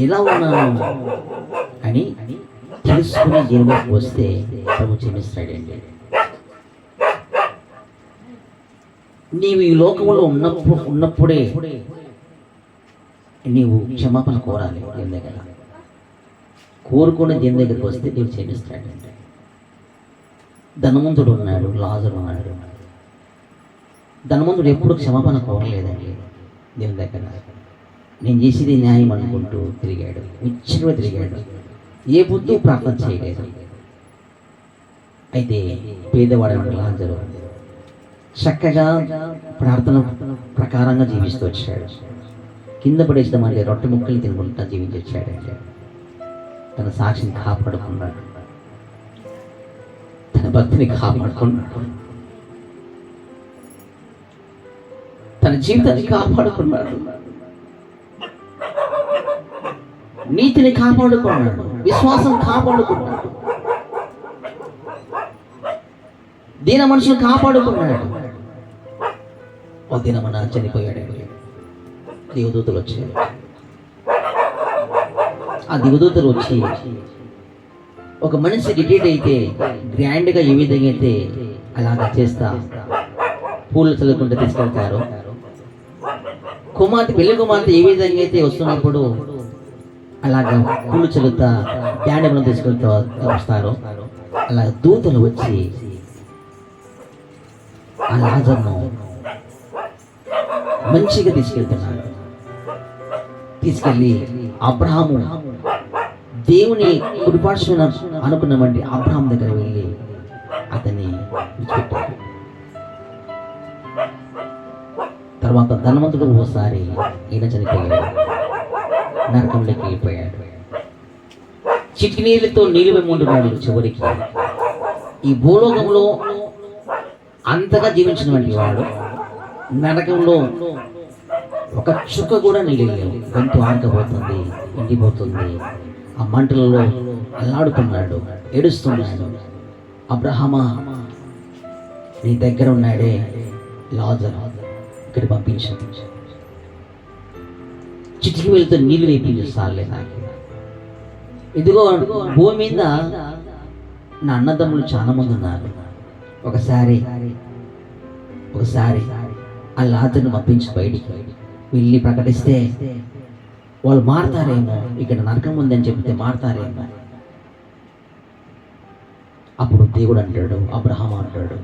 ఎలా ఉన్నాను అని తెలుసుకుని దేవుడికి వస్తే ప్రభు క్షమిస్తాడండి. నీవు ఈ లోకంలో ఉన్నప్పుడే నీవు క్షమాపణ కోరాలి దేవుని దగ్గర. కోరుకుని దేవుని దగ్గరికి వస్తే దేవుడు క్షమిస్తాడంటే. ధనవంతుడు ఉన్నాడు, లాజరు ఉన్నాడు. ధనవంతుడు ఎప్పుడు క్షమాపణ కోరలేదండి దేవుని దగ్గర. నేను చేసేది న్యాయం అనుకుంటూ తిరిగాడు, విచ్చిగా తిరిగాడు, ఏ బుద్ధి ప్రార్థన చేయలేదు. అయితే పేదవాడు లాజరు చక్కగా ప్రార్థన ప్రకారంగా జీవిస్తూ వచ్చాడు. కింద పడేస్తామంటే రొట్టె ముక్కలు తినుకుంటా జీవించి వచ్చాడంటే. తన సాక్షిని కాపాడుకున్నాడు, తన భక్తిని కాపాడుకున్నాడు, తన జీవితాన్ని కాపాడుకున్నాడు, నీతిని కాపాడుకున్నాడు, విశ్వాసం కాపాడుకున్నాడు, దీన మనుషులు కాపాడుకున్నాడు. ఓ దినమన చనిపోయాడు. దేవదూతలు వచ్చారు. ఆ దేవదూతలు వచ్చి ఒక మనిషి డిటేట్ అయితే గ్రాండ్గా ఏ విధంగా అయితే అలాగా చేస్తా పూలు చల్లుకుంటూ తీసుకెళ్తారు, పెళ్లి కుమార్తె ఏ విధంగా అయితే వస్తున్నప్పుడు అలాగా పూలు చల్లుతా బ్యాండ్ తీసుకెళ్తూ వస్తారు, అలా దూతలు వచ్చి ఆ లాజర్ను మంచిగా తీసుకెళ్తున్నాడు. తీసుకెళ్ళి అబ్రహాము దేవుని కుడిపార్శ్వన అనుకున్నామండి, అబ్రహాం దగ్గర వెళ్ళి అతన్ని విడిచిపెట్టాడు. తర్వాత ధనవంతుడు ఓసారి ఈయన చనిపోయాడు, నరకంలోకి వెళ్ళిపోయాడు. చిటికి నీళ్ళతో నీళ్ళు వెమ్ముంటున్నాడు. చివరికి ఈ భూలోకంలో అంతగా జీవించినటువంటి వాడు నరకంలో ఒక చుక్క కూడా నీళ్ళు లేవు. గొంతు ఆడకపోతుంది, ఎండిపోతుంది. ఆ మంటలలో అల్లాడుతున్నాడు, ఏడుస్తున్నాడు. అబ్రహామా నీ దగ్గర ఉన్నాడే లాజరు, ఇక్కడ పంపించాడు. చిటికి వెళ్తే నీళ్ళు వేపించాలే నాకు. ఇదిగో భూమి మీద నా అన్నదమ్ములు చాలా మంది ఉన్నారు. ఒకసారి ఆ లాజరును పంపించి బయటికి వెళ్ళి ప్రకటిస్తే వాళ్ళు మారతారేమో, ఇక్కడ నరకం ఉందని చెప్తే మారతారేమో. అప్పుడు దేవుడు అంటాడు, అబ్రహాం అంటాడు,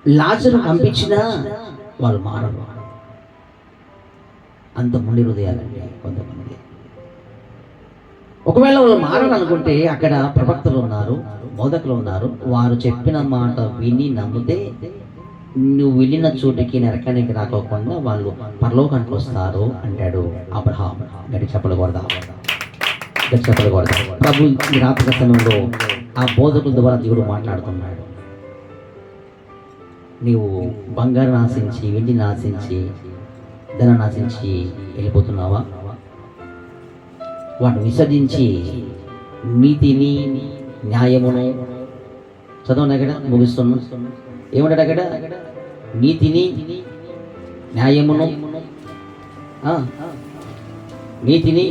లాజరు పంపించినా వాళ్ళు మారరు. అంత మొండి హృదయాలండి కొంతమంది. ఒకవేళ వాళ్ళు మారాలనుకుంటే అక్కడ ప్రవక్తలు ఉన్నారు, బోధకులు ఉన్నారు. వారు చెప్పిన మాట విని నమ్మితే నువ్వు వెళ్ళిన చోటికి నరకానికి రాకోకుండా వాళ్ళు పరలోకానికి వస్తారు అంటాడు అబ్రహాం. గట్టి చెప్పలు కొడదాం, గట్టి చెప్పలు కొడదాం. ప్రభు ఈ రాత్రి సమయంలో ఆ బోధకుల ద్వారా దేవుడు మాట్లాడుతున్నాడు. నీవు బంగారం ఆశించి, వెండిని ఆశించి, ధనాన్ని ఆశించి వెళ్ళిపోతున్నావా? వాటిని విసర్జించి నీతిని, న్యాయమును చదవండి. అక్కడ ముగిస్తున్నా. ఏమంటాడు అక్కడ? నీతిని, న్యాయమును, నీతిని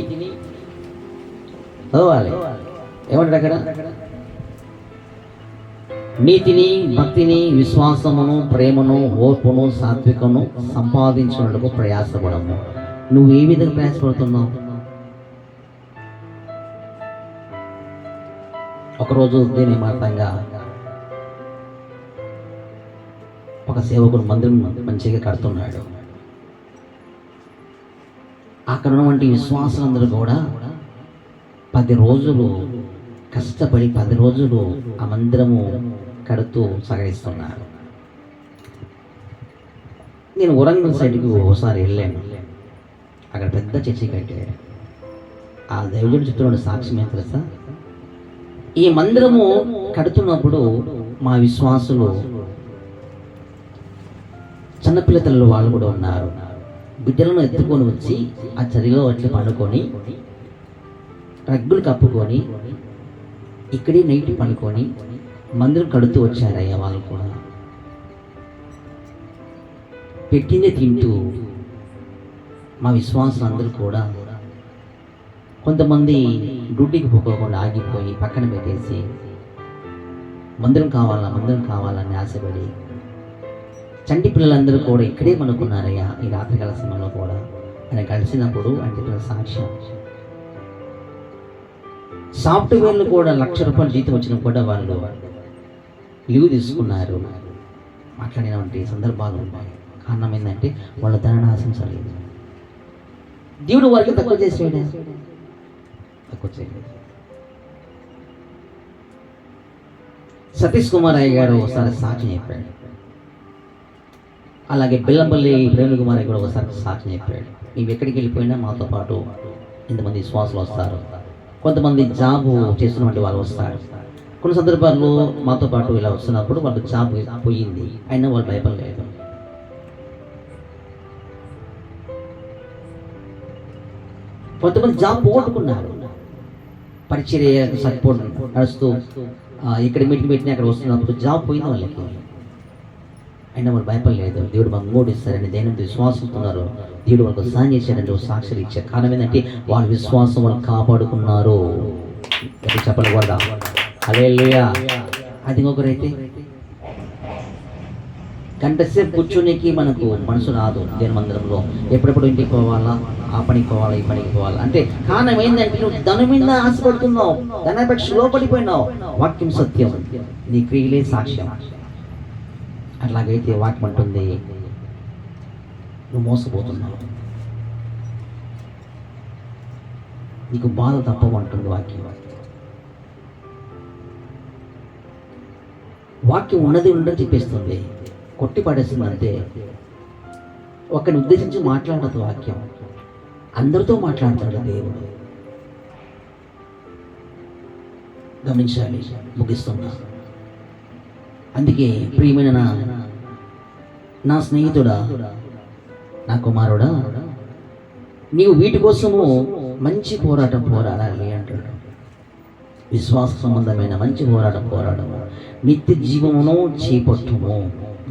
చదవాలి. ఏమంటాడు అక్కడ? నీతిని, భక్తిని, విశ్వాసమును, ప్రేమను, ఓర్పును, సాత్వికను సంపాదించినందుకు ప్రయాసపడము. నువ్వు ఏ విధంగా ప్రయాసపడుతున్నావు? ఒకరోజు దీని మాత్రంగా ఒక సేవకుడు మందిరం మంచిగా కడుతున్నాడు. అక్కడ ఉన్నటువంటి విశ్వాసులందరూ కూడా 10 రోజులు కష్టపడి 10 రోజులు ఆ మందిరము కడుతూ సగరిస్తున్నారు. నేను వరంగల్ సైడ్కి ఒకసారి వెళ్ళాను. అక్కడ పెద్ద చర్చి కట్టాడు. ఆ దేవుడు చెప్తున్నాడు సాక్ష్యం ఏం తెలుసా? ఈ మందిరము కడుతున్నప్పుడు మా విశ్వాసులు చిన్నపిల్లతల్లు వాళ్ళు కూడా ఉన్నారు. బిడ్డలను ఎత్తుకొని వచ్చి ఆ చలిలో అట్లా పండుకొని రగ్గులు కప్పుకొని ఇక్కడే నైట్ పండుకొని మందిరం కడుతూ వచ్చారయ్యా. వాళ్ళు కూడా పెట్టిందే తింటూ మా విశ్వాసులు అందరూ కూడా కొంతమంది డ్యూటీకి పోకోకుండా ఆగిపోయి పక్కన పెట్టేసి మందిరం కావాలని ఆశపడి చంటి పిల్లలందరూ కూడా ఇక్కడే పనుకున్నారయ్యా ఈ రాత్రికాల సమయంలో కూడా. ఆయన కలిసినప్పుడు అంటే సాక్ష్యం. సాఫ్ట్వేర్లు కూడా ₹1,00,000 జీతం వచ్చినా కూడా వాళ్ళు లీవ్ తీసుకున్నారు. మాట్లాడినటువంటి సందర్భాలు ఉన్నాయి. కారణం ఏంటంటే వాళ్ళ ధనాన్ని ఆశించలేదు. దేవుడు వారికి తక్కువ చేయలేదు. సతీష్ కుమార్ అయ్య గారు ఒకసారి సాక్ష్యం చెప్పాడు. అలాగే బెల్లంపల్లి ప్రేమ కుమార్ అయ్య కూడా ఒకసారి సాక్ష్యం చెప్పాడు. మేము ఎక్కడికి వెళ్ళిపోయినా మాతో పాటు ఇంతమంది విశ్వాసులు వస్తారు. కొంతమంది జాబ్ చేస్తున్నటువంటి వాళ్ళు వస్తారు. కొన్ని సందర్భాల్లో మాతో పాటు ఇలా వస్తున్నప్పుడు వాళ్ళు జాబ్ పోయింది అయినా వాళ్ళు భయపడలేదు. కొంతమంది జాబ్ పోగొట్టుకున్నారు. పరిచర్య సపోర్ట్ నడుస్తూ ఇక్కడ మీటింగ్ పెట్టిన అక్కడ వస్తున్నప్పుడు జాబ్ పోయింది వాళ్ళకి, అయినా వాళ్ళు భయపడలేదు. దేవుడు మాకు మూడు ఇస్తారని దేనితో విశ్వాసస్తున్నారు. దేవుడు వాళ్ళకు సాయం చేశాడంటే సాక్షులు ఇచ్చారు. కారణం ఏంటంటే వాళ్ళ విశ్వాసం వాళ్ళు కాపాడుకున్నారు. చెప్పకూడదా? హల్లెలూయా. అది ఇంకొకరైతే గంటసేపు కూర్చోనికి మనకు మనసు రాదు. దేని మందిరంలో ఎప్పుడెప్పుడు ఇంటికి పోవాలా, ఆ పనికి పోవాలా, ఈ పనికి పోవాలా అంటే కారణం ఏంటంటే నువ్వు ధనం మీద ఆశపడుతున్నావు, ధనాపేక్ష లోపడిపోయినావు. వాక్యం సత్యం, నీ క్రియలే సాక్ష్యం. అట్లాగైతే వాక్యం అంటుంది నువ్వు మోసపోతున్నావు, నీకు బాధ తప్పమంటుంది వాక్యం. వాక్యం ఉన్నది ఉండదు చెప్పేస్తుంది, కొట్టి పడేస్తుంది అంతే. ఒకరిని ఉద్దేశించి మాట్లాడదు వాక్యం, అందరితో మాట్లాడతాడు దేవుడు. గమనించాలి. ముగిస్తున్నా. అందుకే ప్రియమైన నా స్నేహితుడా, నా కుమారుడా, నీవు వీటి కోసము మంచి పోరాటం పోరాడాలి అంటాడు. విశ్వాస సంబంధమైన మంచి పోరాటం పోరాడము, నిత్య జీవమును చేపట్టుము.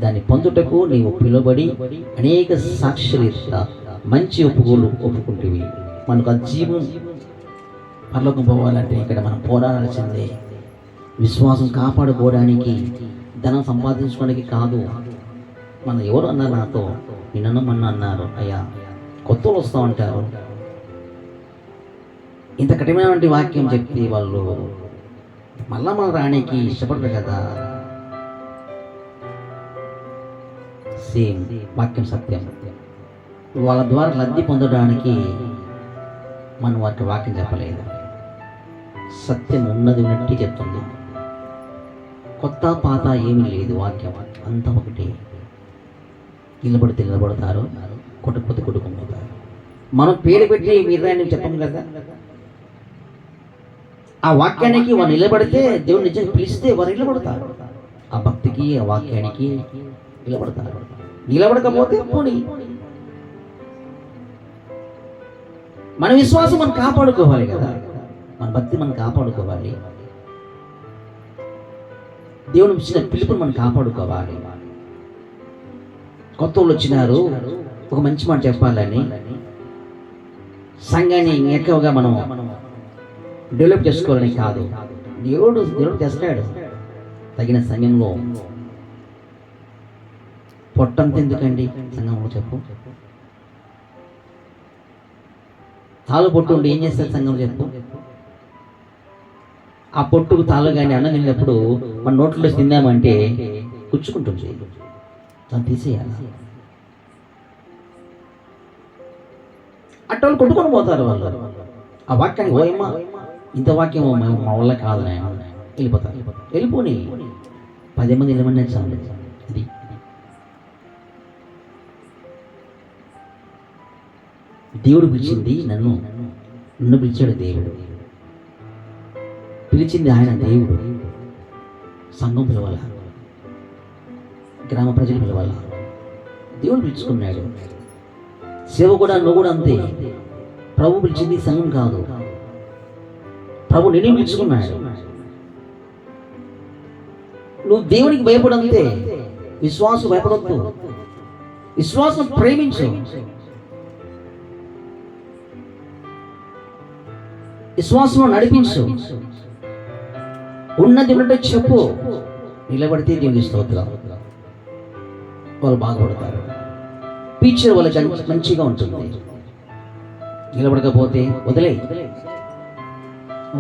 దాన్ని పొందుటకు నీవు పిలువబడి అనేక సాక్షులు మంచి ఒప్పుకుంటేవి. మనకు ఆ జీవం పరలోకం పోవాలంటే ఇక్కడ మనం పోరాడాల్సిందే. విశ్వాసం కాపాడుకోవడానికి, ధనం సంపాదించుకోవడానికి కాదు. మన ఎవరు అన్నారు నాతో, నిన్న మొన్న అన్నారు, అయ్యా కొత్త వస్తూ ఉంటారు, ఇంత కఠినమైన వాక్యం చెప్తే వాళ్ళు మళ్ళా మనం రానికి ఇష్టపడరు కదా. సేమ్ వాక్యం సత్యం. వాళ్ళ ద్వారా లబ్ధి పొందడానికి మనం వారికి వాక్యం చెప్పలేదు. సత్యం ఉన్నది ఉన్నట్టు చెప్తుంది. కొత్త పాత ఏమీ లేదు, వాక్యం అంతా ఒకటి. నిలబడితే నిలబడతారు, కొట్టకపోతే కొట్టుకుపోతారు. మనం పేరు పెట్టి మీరు చెప్పం కదా. ఆ వాక్యానికి వారు నిలబడితే దేవుడు నిజంగా పిలిస్తే వారు నిలబడతారు. ఆ భక్తికి ఆ వాక్యానికి నిలబడతారు. నిలబడకపోతే పోనీ. మన విశ్వాసం మనం కాపాడుకోవాలి కదా, మన భక్తి మనం కాపాడుకోవాలి, దేవుని ఇచ్చిన పిలుపుని మనం కాపాడుకోవాలి. కొత్త వాళ్ళు వచ్చినారు, ఒక మంచి మాట చెప్పాలని సంఘాన్ని ఎక్కువగా మనం డెవలప్ చేసుకోవాలని కాదు. దేవుడు చేస్తాడు తగిన సమయంలో. పొట్టంత ఎందుకండి సంఘంలో చెప్పు? తాలు పొట్టు ఉండి ఏం చేస్తారు సంఘం చెప్పు? ఆ పొట్టుకు తాలు కానీ అన్నం తిన్నప్పుడు మన నోట్లో తిందామంటే గుచ్చుకుంటుంది, దాన్ని తీసేయాలి. అట్టోళ్ళు కొట్టుకొని పోతారు వాళ్ళు. ఆ వాక్యానికి ఓయమ్మా ఇంత వాక్యం మా వల్ల కాదు నాయన, వెళ్ళిపోతారు. వెళ్ళిపోని 10 మంది వెళ్ళమని చాలు. అది దేవుడు పిలిచింది నన్ను పిలిచాడు దేవుడు. పిలిచింది ఆయన దేవుడు. సంఘం పిలవాల, గ్రామ ప్రజలు పిలవాల, దేవుడు పిలుచుకున్నాడు. సేవ కూడా నువ్వు కూడా అంతే. ప్రభు పిలిచింది సంఘం కాదు, ప్రభు నేను పిలుచుకున్నాడు. నువ్వు దేవునికి భయపడంతే, విశ్వాసం భయపడద్దు, విశ్వాసం ప్రేమించు, విశ్వాసంలో నడిపించు. ఉన్నది ఉన్నట్టు చెప్పు. నిలబడితే దేవుని స్తోత్రం, వాళ్ళు బాగుపడతారు. పిక్చర్ వాళ్ళకి మంచిగా ఉంటుంది. నిలబడకపోతే వదిలే,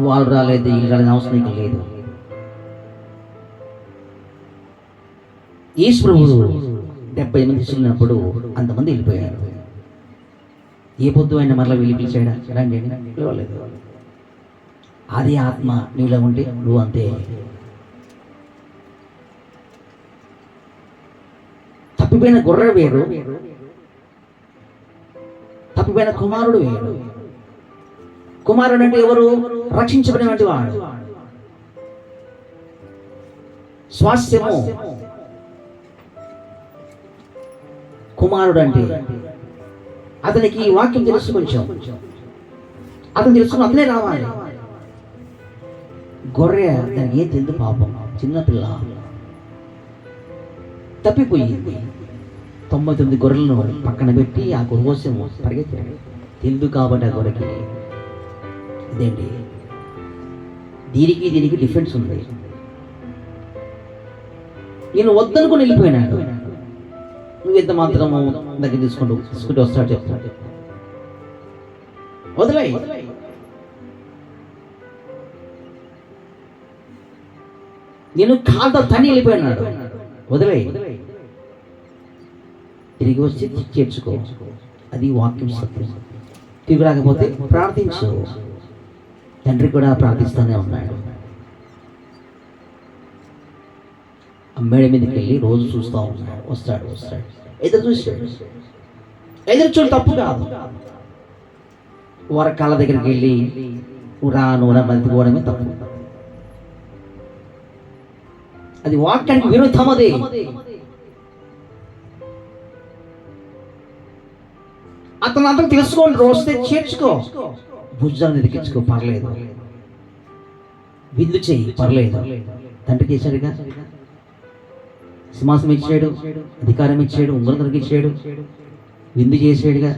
వాళ్ళు రాలేదు వీళ్ళు రాలేదు అవసరం లేదు. యేసు ప్రభువు 70 మంది శిష్యులున్నప్పుడు అంతమంది వెళ్ళిపోయారు. ఏ పొద్దు ఆయన మరలా వెళ్ళి పిలిచాడా? రండి పిలవలేదు. అదే ఆత్మ నీలో ఉంటే నువ్వు అంతే. తప్పిపోయిన గొర్రె వేరు, తప్పిపోయిన కుమారుడు వేరు. కుమారుడు అంటే ఎవరు? రక్షించబడినటువంటి వాడు, స్వాస్థ్యము. కుమారుడు అంటే అతనికి ఈ వాక్యం తెలుసు, కొంచెం అతను తెలుసుకుని అతనే రావాలి. గొర్రె దానికి ఏం తెలుసు? పాపం, చిన్నపిల్ల తప్పిపోయింది. 99 గొర్రెలను పక్కన పెట్టి ఆ గొర్రె కోసం పరిగెత్తాడు. తెలుదు కాబట్టి ఆ గొర్రెకి ఇదేంటి, దీనికి డిఫరెన్స్ ఉంది. నేను వద్దనుకుని వెళ్ళిపోయినాడు. నువ్వు ఎంత మాత్రము దగ్గర తీసుకుంటూ వస్తాడు చెప్తాడు. వదిలే, నేను కాళ్ళతో తని వెళ్ళిపోయినాడు. వదిలే, తిరిగి వచ్చి చేర్చుకో. అది వాక్యం సత్యం. తిరిగి రాకపోతే ప్రార్థించు. తండ్రి కూడా ప్రార్థిస్తూనే ఉన్నాడు. మేడ మీదకి వెళ్ళి రోజు చూస్తూ ఉన్నాడు. వస్తాడు ఎదురు చూసాడు. ఎదురు చూడు తప్పు కాదు. వారి కాళ్ళ దగ్గరికి వెళ్ళి నువ్వు బతికోవడమే తప్పు. అది వాక్యానికి విరుద్ధమది. అతను తెలుసుకోండి. వస్తే చేర్చుకో, భుజాన్ని ఎదిగించుకో, పర్లేదు. విందు చెయ్యి, పర్లేదు. తండ్రి చేశాడుగా, సింహాసనం ఇచ్చాడు, అధికారం ఇచ్చాడు, ఉంగరం దొరికిచ్చాడు, విందు చేసాడుగా.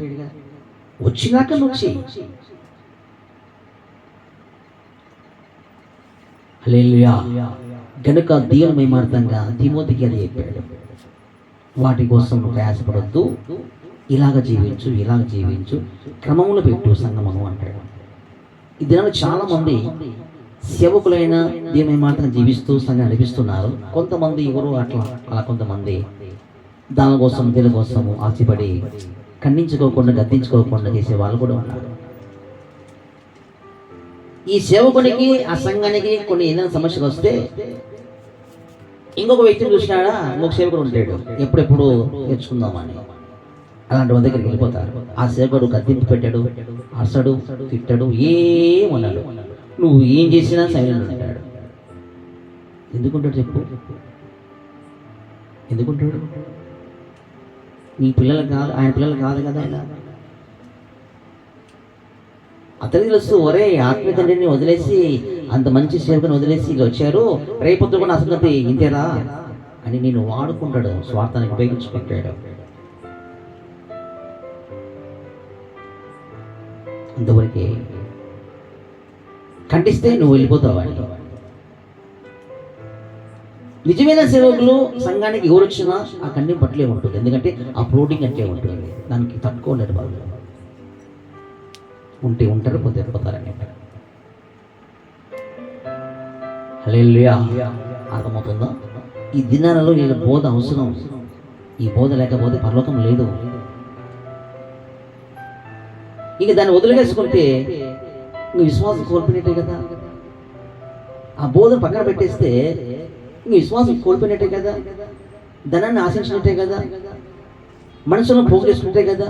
వచ్చినాక నువ్వు చెయ్యి. హల్లెలూయా. గనుక దేవుని మహిమార్థంగా తిమోతికి అది చెప్పాడు. వాటి కోసం నువ్వు ప్రయాసపడొద్దు, ఇలాగ జీవించు, క్రమంలో పెట్టు సంగమను అంటాడు. ఈ దినాలు చాలా మంది సేవకులైన దేవుని మహిమార్థంగా జీవిస్తూ సంఘం నడిపిస్తున్నారు. కొంతమంది ఎవరు అలా కొంతమంది దానికోసం దీని కోసము ఆశపడి ఖండించుకోకుండా గద్దించుకోకుండా చేసే వాళ్ళు కూడా ఉన్నారు. ఈ సేవకునికి ఆ సంఘానికి కొన్ని ఏదైనా సమస్యలు వస్తే ఇంకొక వ్యక్తిని చూసినాడా, ఇంకొక సేవకుడు ఉంటాడు, ఎప్పుడెప్పుడు నేర్చుకుందామని. అలాంటి వాళ్ళ దగ్గరికి వెళ్ళిపోతారు. ఆ సేవకుడు కత్తింపు పెట్టాడు, అసడు తిట్టాడు, ఏమన్నాడు, నువ్వు ఏం చేసినా సైలెంట్ ఉంటాడు. ఎందుకుంటాడు చెప్పు? ఎందుకుంటాడు? నీ పిల్లలు కాదు, ఆయన పిల్లలు కాదు కదా ఆయన. అతనికి తెలుసు, ఒరే ఆత్మీయ తండ్రిని వదిలేసి, అంత మంచి సేవకుని వదిలేసి ఇలా వచ్చారు, రేపొద్దు కూడా అసలు ఇంతేరా అని నేను వాడుకుంటాడు, స్వార్థానికి ఉపయోగించుకుంటాడు. అంతవరకే ఖండిస్తే నువ్వు వెళ్ళిపోతావని. నిజమైన సేవకులు సంఘానికి ఎవరు వచ్చినా ఆ ఖండింపు అట్లే ఉంటుంది, ఎందుకంటే ఆ ప్రోటీన్ అట్లే ఉంటుంది, దానికి తట్టుకోలేరు వాళ్ళు. ఉంటే ఉంటారు, పోతే పోతారని. హల్లెలూయా. అర్థమవుతుందా? ఈ దినాలలో ఈ బోధ అవసరం. ఈ బోధ లేకపోతే పరలోకం లేదు. ఇక దాన్ని వదిలివేసుకుంటే నువ్వు విశ్వాసం కోల్పోయినట్టే కదా. ఆ బోధన పక్కన పెట్టేస్తే నువ్వు విశ్వాసం కోల్పోయినట్టే కదా, ధనాన్ని ఆశించినట్టే కదా, మనుషులను పోగు చేసుకుంటే కదా,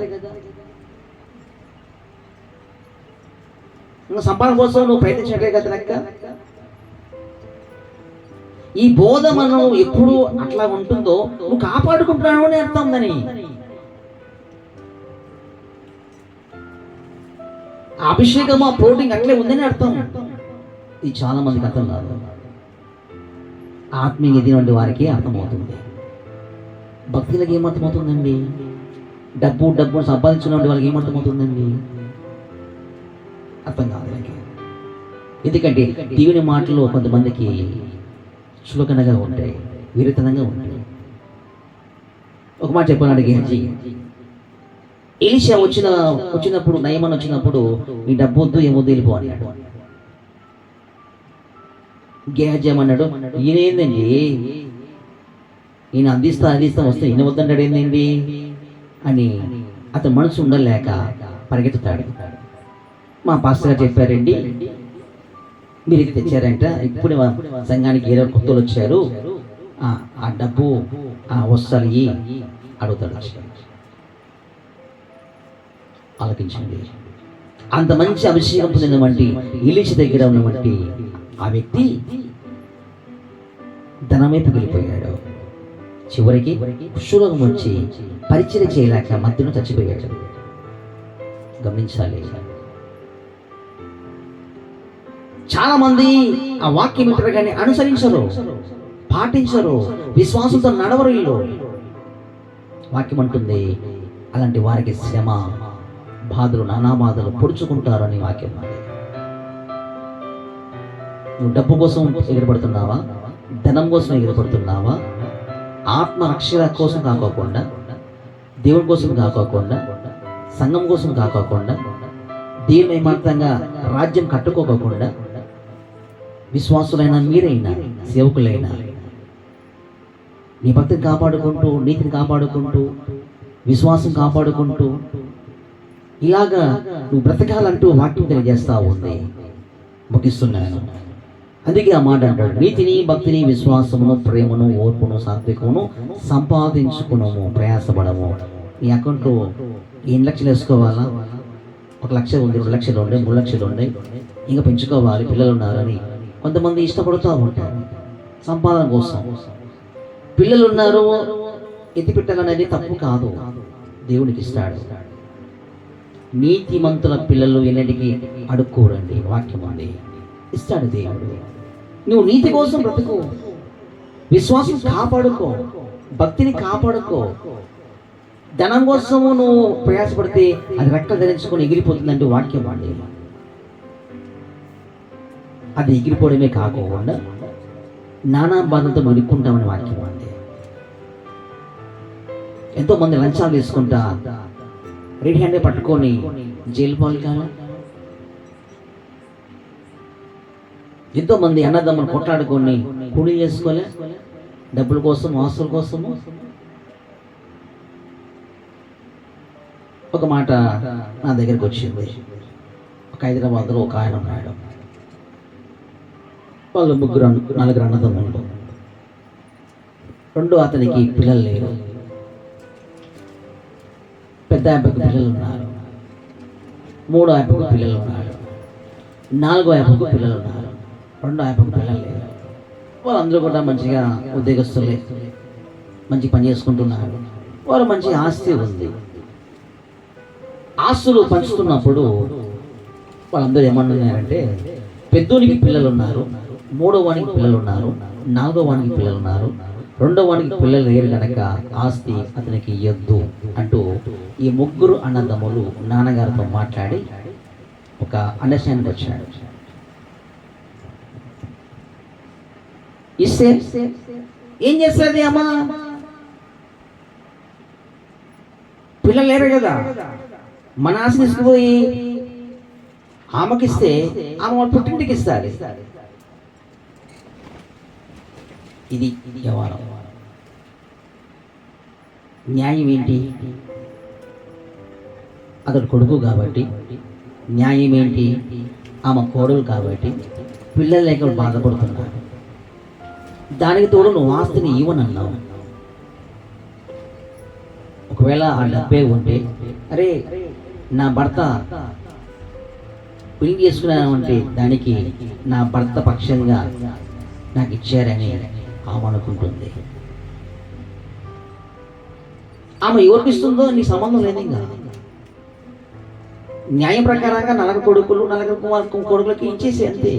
నువ్వు సంపాదన కోసం నువ్వు ప్రయత్నించినట్టే కదా లెక్క. ఈ బోధ మనం ఎప్పుడు అట్లా ఉంటుందో నువ్వు కాపాడుకుంటున్నావు అని అర్థం. దాని అభిషేకం, ఆ ప్రోటీన్ అట్లే ఉందని అర్థం. ఇది చాలా మందికి అర్థం కాదు. ఆత్మీయ ఎదిగినటువంటి వారికి అర్థమవుతుంది. భక్తులకు ఏమర్థమవుతుందండి? డబ్బు సంపాదించిన వాళ్ళకి ఏమర్థమవుతుందండి? అర్థం కాదు. ఎందుకంటే దేవుని మాటలు కొంతమందికి చులకనగా ఉంటాయి, విరుతనంగా ఉంటాయి. ఒక మాట చెప్పాలంటే, గేహజీ ఎలీషా వచ్చినప్పుడు, నయమాన్ వచ్చినప్పుడు, నీ డబ్బు వద్దు ఏమొద్దు వెళ్ళిపో అన్నాడు. గేహజీ ఏమన్నాడు, ఈయన ఏందండి, ఈయన అందిస్తా వస్తే ఈయన వద్దంటాడు ఏందండి అని అతని మనసు ఉండలేక పరిగెత్తుతాడు. మా పాస్టర్ గారు చెప్పారండి, మీరు ఇది తెచ్చారంట, ఇప్పుడు సంఘానికి ఏదో కొత్తలు వచ్చారు, ఆ డబ్బు వస్తారు అడుగుతాడు. ఆలోచించండి. అంత మంచి అభిషేకం పొందినటువంటి ఎలీషా దగ్గర ఉన్నటువంటి ఆ వ్యక్తి ధనమే పగిలిపోయాడు. చివరికి కుష్ఠరోగం వచ్చి పరిచయం చేయలేక మధ్యలో చచ్చిపోయాడు. గమనించాలి. చాలా మంది ఆ వాక్యం వింటారు కానీ అనుసరించరు, పాటించరు, విశ్వాసంతో నడవరు. వీళ్ళు వాక్యం అంటుంది, అలాంటి వారికి శ్రమ, బాధలు, నానా బాధలు పొడుచుకుంటారు అని వాక్యం. నువ్వు డబ్బు కోసం ఎగిరిపడుతున్నావా? ధనం కోసం ఎగిరిపడుతున్నావా? ఆత్మ రక్షణ కోసం కాకోకుండా, దేవుని కోసం కాకోకుండా, సంఘం కోసం కాకోకుండా, దేవుని ఏమాత్రంగా రాజ్యం కట్టుకోకుండా, విశ్వాసులైనా మీరైనా సేవకులైనా నీ భక్తిని కాపాడుకుంటూ, నీతిని కాపాడుకుంటూ, విశ్వాసం కాపాడుకుంటూ ఇలాగా నువ్వు బ్రతకాలంటూ వాక్యం తెలియజేస్తా ఉంది. ముగిస్తున్నాను. అందుకే ఆ మాట అంటాడు, నీతిని, భక్తిని, విశ్వాసమును, ప్రేమను, ఓర్పును, సాత్వికమును సంపాదించుకున్నాము, ప్రయాసపడము. నీ అకౌంట్లో 8 లక్షలు వేసుకోవాలా? 1 లక్ష ఉంది, 2 లక్షలు ఉన్నాయి, 3 లక్షలు ఉన్నాయి, ఇంకా పెంచుకోవాలి, పిల్లలు ఉన్నారని కొంతమంది ఇష్టపడుతూ ఉంటారు సంపాదన కోసం. పిల్లలు ఉన్నారు, ఎత్తి పెట్టాలనేది తప్పు కాదు, దేవునికి ఇస్తాడు. నీతిమంతుల పిల్లలు ఎన్నటికీ అడుక్కోరండి, వాక్యం ఉంది, ఇస్తాడు దేవుడు. నువ్వు నీతి కోసం బ్రతుకు, విశ్వాసం కాపాడుకో, భక్తిని కాపాడుకో. ధనం కోసము నువ్వు ప్రయాసపడితే అది రెక్కలు ధరించుకొని ఎగిరిపోతుందంటే వాక్యం అండి. అది ఎగిరిపోవడమే కాకుండా నానా బాధలతో నొరుక్కుంటామని వాక్యం అండి. ఎంతో మంది లంచాలు తీసుకుంటా రెడీ హ్యాండే పట్టుకొని జైలు పాలు కావాలి. ఎంతో మంది అన్నదమ్ములు కొట్లాడుకొని కూలీ చేసుకోలే, డబ్బుల కోసం, ఆస్తుల కోసము. ఒక మాట నా దగ్గరికి వచ్చింది. ఒక హైదరాబాద్లో ఒక ఆయన ఉన్నాడు, వాళ్ళు 4 అన్నదమ్ములు. రెండో అతనికి పిల్లలు లేరు. పెద్ద అబ్బాయికి పిల్లలు ఉన్నారు. మూడో అబ్బాయికి పిల్లలు ఉన్నారు. నాలుగో అబ్బాయికి పిల్లలు ఉన్నారు. రెండో అబ్బాయికి పిల్లలు లేరు. వాళ్ళందరూ కూడా మంచిగా ఉద్యోగస్తులే, మంచి పని చేసుకుంటున్నారు. వాళ్ళు మంచి ఆస్తి ఉంది. ఆస్తులు పంచుతున్నప్పుడు వాళ్ళందరూ ఏమన్నారంటే, పెద్దోనికి పిల్లలు ఉన్నారు, మూడో వానికి పిల్లలు ఉన్నారు, నాలుగో వానికి పిల్లలు ఉన్నారు, రెండో వానికి పిల్లలు లేరు కనుక ఆస్తి అతనికి ఇయ్యొద్దు అంటూ ఈ ముగ్గురు అన్నదమ్ములు నాన్నగారితో మాట్లాడి ఒక అండర్స్టాండింగ్ వచ్చాడు. ఇస్తే ఏం చేస్తుంది అమ్మ? పిల్లలు లేరు కదా, మన ఆస్తి తీసుకుపోయి ఆమెకిస్తే ఆమె వాళ్ళ పుట్టింటికి ఇస్తారు. ఇది వ్యవహారం. న్యాయం ఏంటి? అతడు కొడుకు కాబట్టి న్యాయం ఏంటి? ఆమె కోడలు కాబట్టి పిల్లలు లేక బాధపడుతున్నారు. దానికి తోడు నువ్వు ఆస్తిని ఇవ్వనన్నావు. ఒకవేళ ఆ డబ్బే ఉంటే, అరే నా భర్త పెళ్లి చేసుకున్నానంటే దానికి నా భర్త పక్షంగా నాకు ఇచ్చారని ఆమె అనుకుంటుంది. ఆమె ఎవరికి ఇస్తుందో నీ సంబంధం లేదు. ఇంకా న్యాయం ప్రకారంగా 4 కొడుకులు 4 కొడుకులకి ఇచ్చేసి అంతే.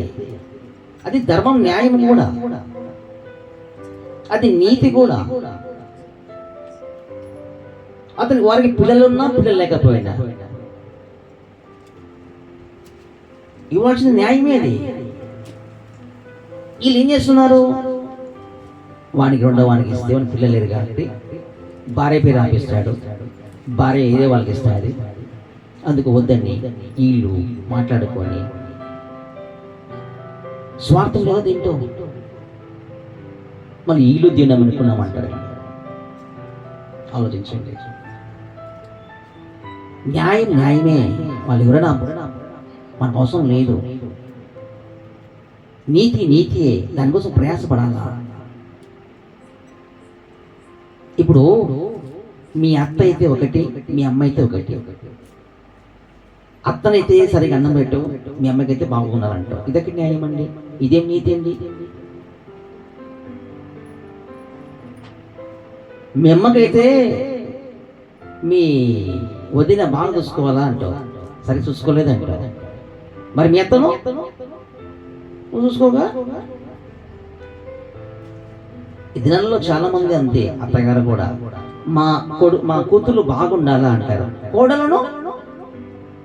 అది ధర్మం, న్యాయం కూడా, అది నీతి కూడా. అతనికి వారికి పిల్లలున్నా పిల్లలు లేకపోయినా ఇవ్వాల్సిన న్యాయమే అది. వీళ్ళు ఏం చేస్తున్నారు? వానికి రెండో వానికి ఇస్తే వానికి పిల్లలు లేరు కాబట్టి భార్య పేరు ఆపిస్తాడు, భార్య ఇదే వాళ్ళకి ఇస్తుంది. అందుకు వద్దని వీళ్ళు మాట్లాడుకొని స్వార్థం లేదా తింటూ మళ్ళీ వీళ్ళు తినడం అనుకున్నామంటారు. ఆలోచించండి. న్యాయం న్యాయమే. వాళ్ళు ఎవరైనా మన అవసరం లేదు. నీతి నీతియే. దానికోసం ప్రయాసపడాలా. ఇప్పుడు మీ అత్త అయితే ఒకటి, మీ అమ్మ అయితే ఒకటి. అత్తనైతే సరిగా అన్నం పెట్టు, మీ అమ్మకి అయితే బాగున్నారంటావు. ఇదొక న్యాయం అండి? ఇదేం నీతి అండి? మీ అమ్మకైతే మీ వదిన బాగా చూసుకోవాలా అంటావు, సరి చూసుకోలేదంటావు. మరి మీ అత్తను నువ్వు చూసుకోగా. ఈ దినాల్లో చాలా మంది అంతే. అత్తగారు కూడా మా కూతురు బాగుండాలా అంటారు, కోడలను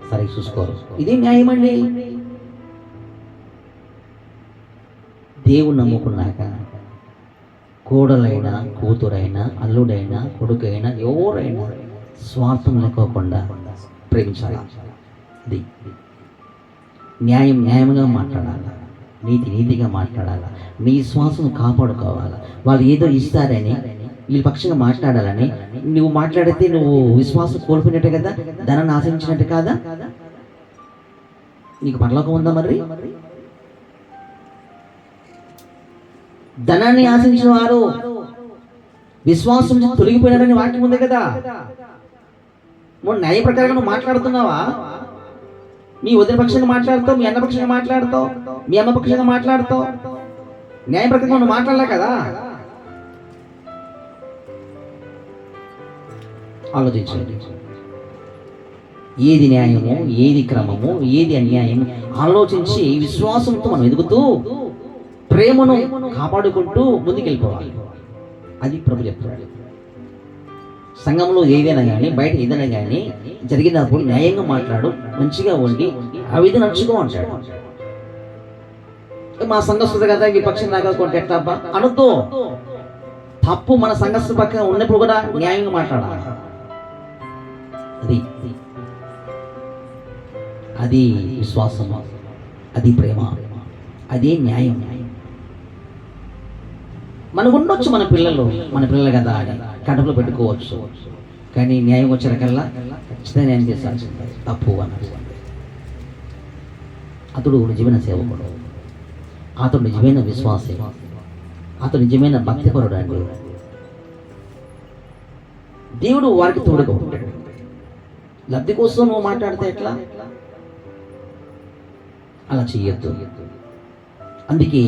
సరి చూసుకోరు. ఇది న్యాయం అండి? దేవుని నమ్ముకున్నాక కోడలైనా కూతురైనా అల్లుడైనా కొడుకైనా ఎవరైనా స్వార్థం లేకోకుండా ప్రేమించాలి. అది న్యాయం న్యాయంగా మాట్లాడాలి, నీతి నీతిగా మాట్లాడాలి, నీ విశ్వాసం కాపాడుకోవాలి. వాళ్ళు ఏదో ఇస్తారని వీళ్ళ పక్షంగా మాట్లాడాలని నువ్వు మాట్లాడితే నువ్వు విశ్వాసం కోల్పోయినట్టే కదా, ధనాన్ని ఆశించినట్టు కాదా? నీకు పరలోకం ఉందా? మరి ధనాన్ని ఆశించిన వారు విశ్వాసం తొలగిపోయినారని వాక్యం ఉంది కదా. మొన్న న్యాయ ప్రకారంగా నువ్వు మాట్లాడుతున్నావా? మీ వదిన పక్షంగా మాట్లాడుతావు, మీ అన్న పక్షంగా మాట్లాడుతావు, మీ అమ్మ పక్షంగా మాట్లాడుతావు. న్యాయ ప్రకారంగా నువ్వు మాట్లాడలే కదా. ఆలోచించండి. ఏది న్యాయము, ఏది క్రమము, ఏది అన్యాయము ఆలోచించి విశ్వాసంతో మనం ఎదుగుతూ ప్రేమను కాపాడుకుంటూ ముందుకెళ్ళిపోవాలి. అది ప్రభు చెప్తాడు. సంఘంలో ఏదైనా కానీ బయట ఏదైనా కానీ జరిగినప్పుడు న్యాయంగా మాట్లాడు, మంచిగా ఉండి ఆ విధి నడుచుకో అంటాడు. మా సంఘస్థుడు కదా విపక్షం దాకా కొంటే ఎట్లా అనొద్దు. తప్పు మన సంఘస్థు పక్కన ఉన్నప్పుడు కూడా న్యాయంగా మాట్లాడాలి. అది విశ్వాసం, అది ప్రేమ, అదే న్యాయం. మనకు ఉండొచ్చు మన పిల్లలు కదా అని కడుపులో పెట్టుకోవచ్చు, కానీ న్యాయం వచ్చేకల్లా ఖచ్చితంగా న్యాయం చేశాల్సింది. తప్పు అన్నది. అతడు నిజమైన సేవకుడు, అతడు నిజమైన విశ్వాసి, అతడు నిజమైన భక్తిపరుడు అండి. దేవుడు వారికి తోడుగా ఉంటాడు. లబ్ధి కోసం నువ్వు మాట్లాడితే ఎట్లా? అలా చెయ్యొద్దు. అందుకే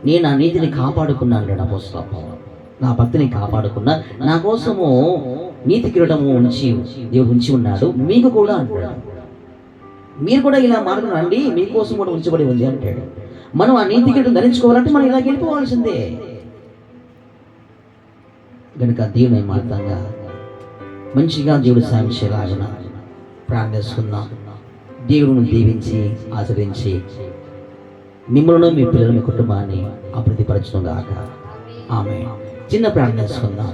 నేను నా నీతిని కాపాడుకున్నాను అపోస్తలుడు పౌలు. నా భక్తిని కాపాడుకున్నా, నా కోసము నీతి కిరీటము దేవుడు ఉంచి ఉన్నాడు, మీకు కూడా అంటాడు. మీరు కూడా ఇలా మార్గం రండి, మీకోసం కూడా ఉంచబడి ఉంది అంటాడు. మనం ఆ నీతి కిరీటం ధరించుకోవాలంటే మనం ఇలా గెలిపోవాల్సిందే. కనుక దేవుని మార్గంగా మంచిగా దేవుడు సాయం చేయలాగున ప్రార్థిస్తున్నాం. దేవుడిని దీవించి ఆచరించి మిమ్మల్ని, మీ పిల్లలు, మీ కుటుంబాన్ని అభివృద్ధిపరచడం గాక. ఆమె చిన్న ప్రార్థిస్తున్నాం.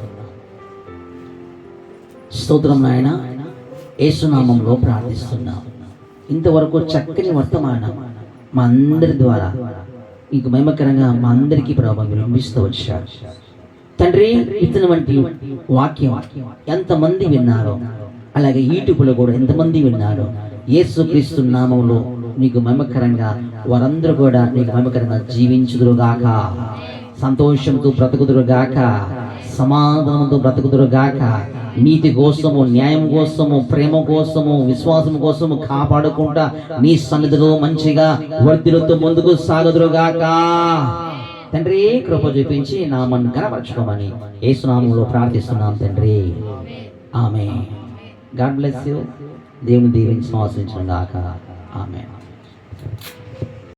స్తోత్రం నాయన, యేసునామంలో ప్రార్థిస్తున్నాం. ఇంతవరకు చక్కని వర్తమానం మా అందరి ద్వారా మీకు మహిమకరంగా మా అందరికీ ప్రభావం వినిపిస్తూ వచ్చారు తండ్రి. ఇతని వంటి వాక్యం ఎంతమంది విన్నారో, అలాగే యూట్యూబ్లో కూడా ఎంతమంది విన్నారో, యేసుక్రీస్తు నామంలో నీకు మహిమకరంగా వారందరూ కూడా నీకు మహిమకరంగా జీవించుదురుగాక, సంతోషంతో బ్రతుకుదురుగాక, సమాధానంతో బ్రతుకుదురుగాక, నీతి కోసము, న్యాయం కోసము, ప్రేమ కోసము, విశ్వాసం కోసము కాపాడుకుంటా నీ సన్నిధిలో మంచిగా వర్ధిల్లుతూ ముందుకు సాగుదురుగాక. తండ్రి కృప చూపించి నామను కనపరచుకోమని యేసునామంలో ప్రార్థిస్తున్నాం తండ్రి. ఆమేన్. God bless you. దేవుని దీవించి ఆశీర్వదించును గాక. ఆమేన్.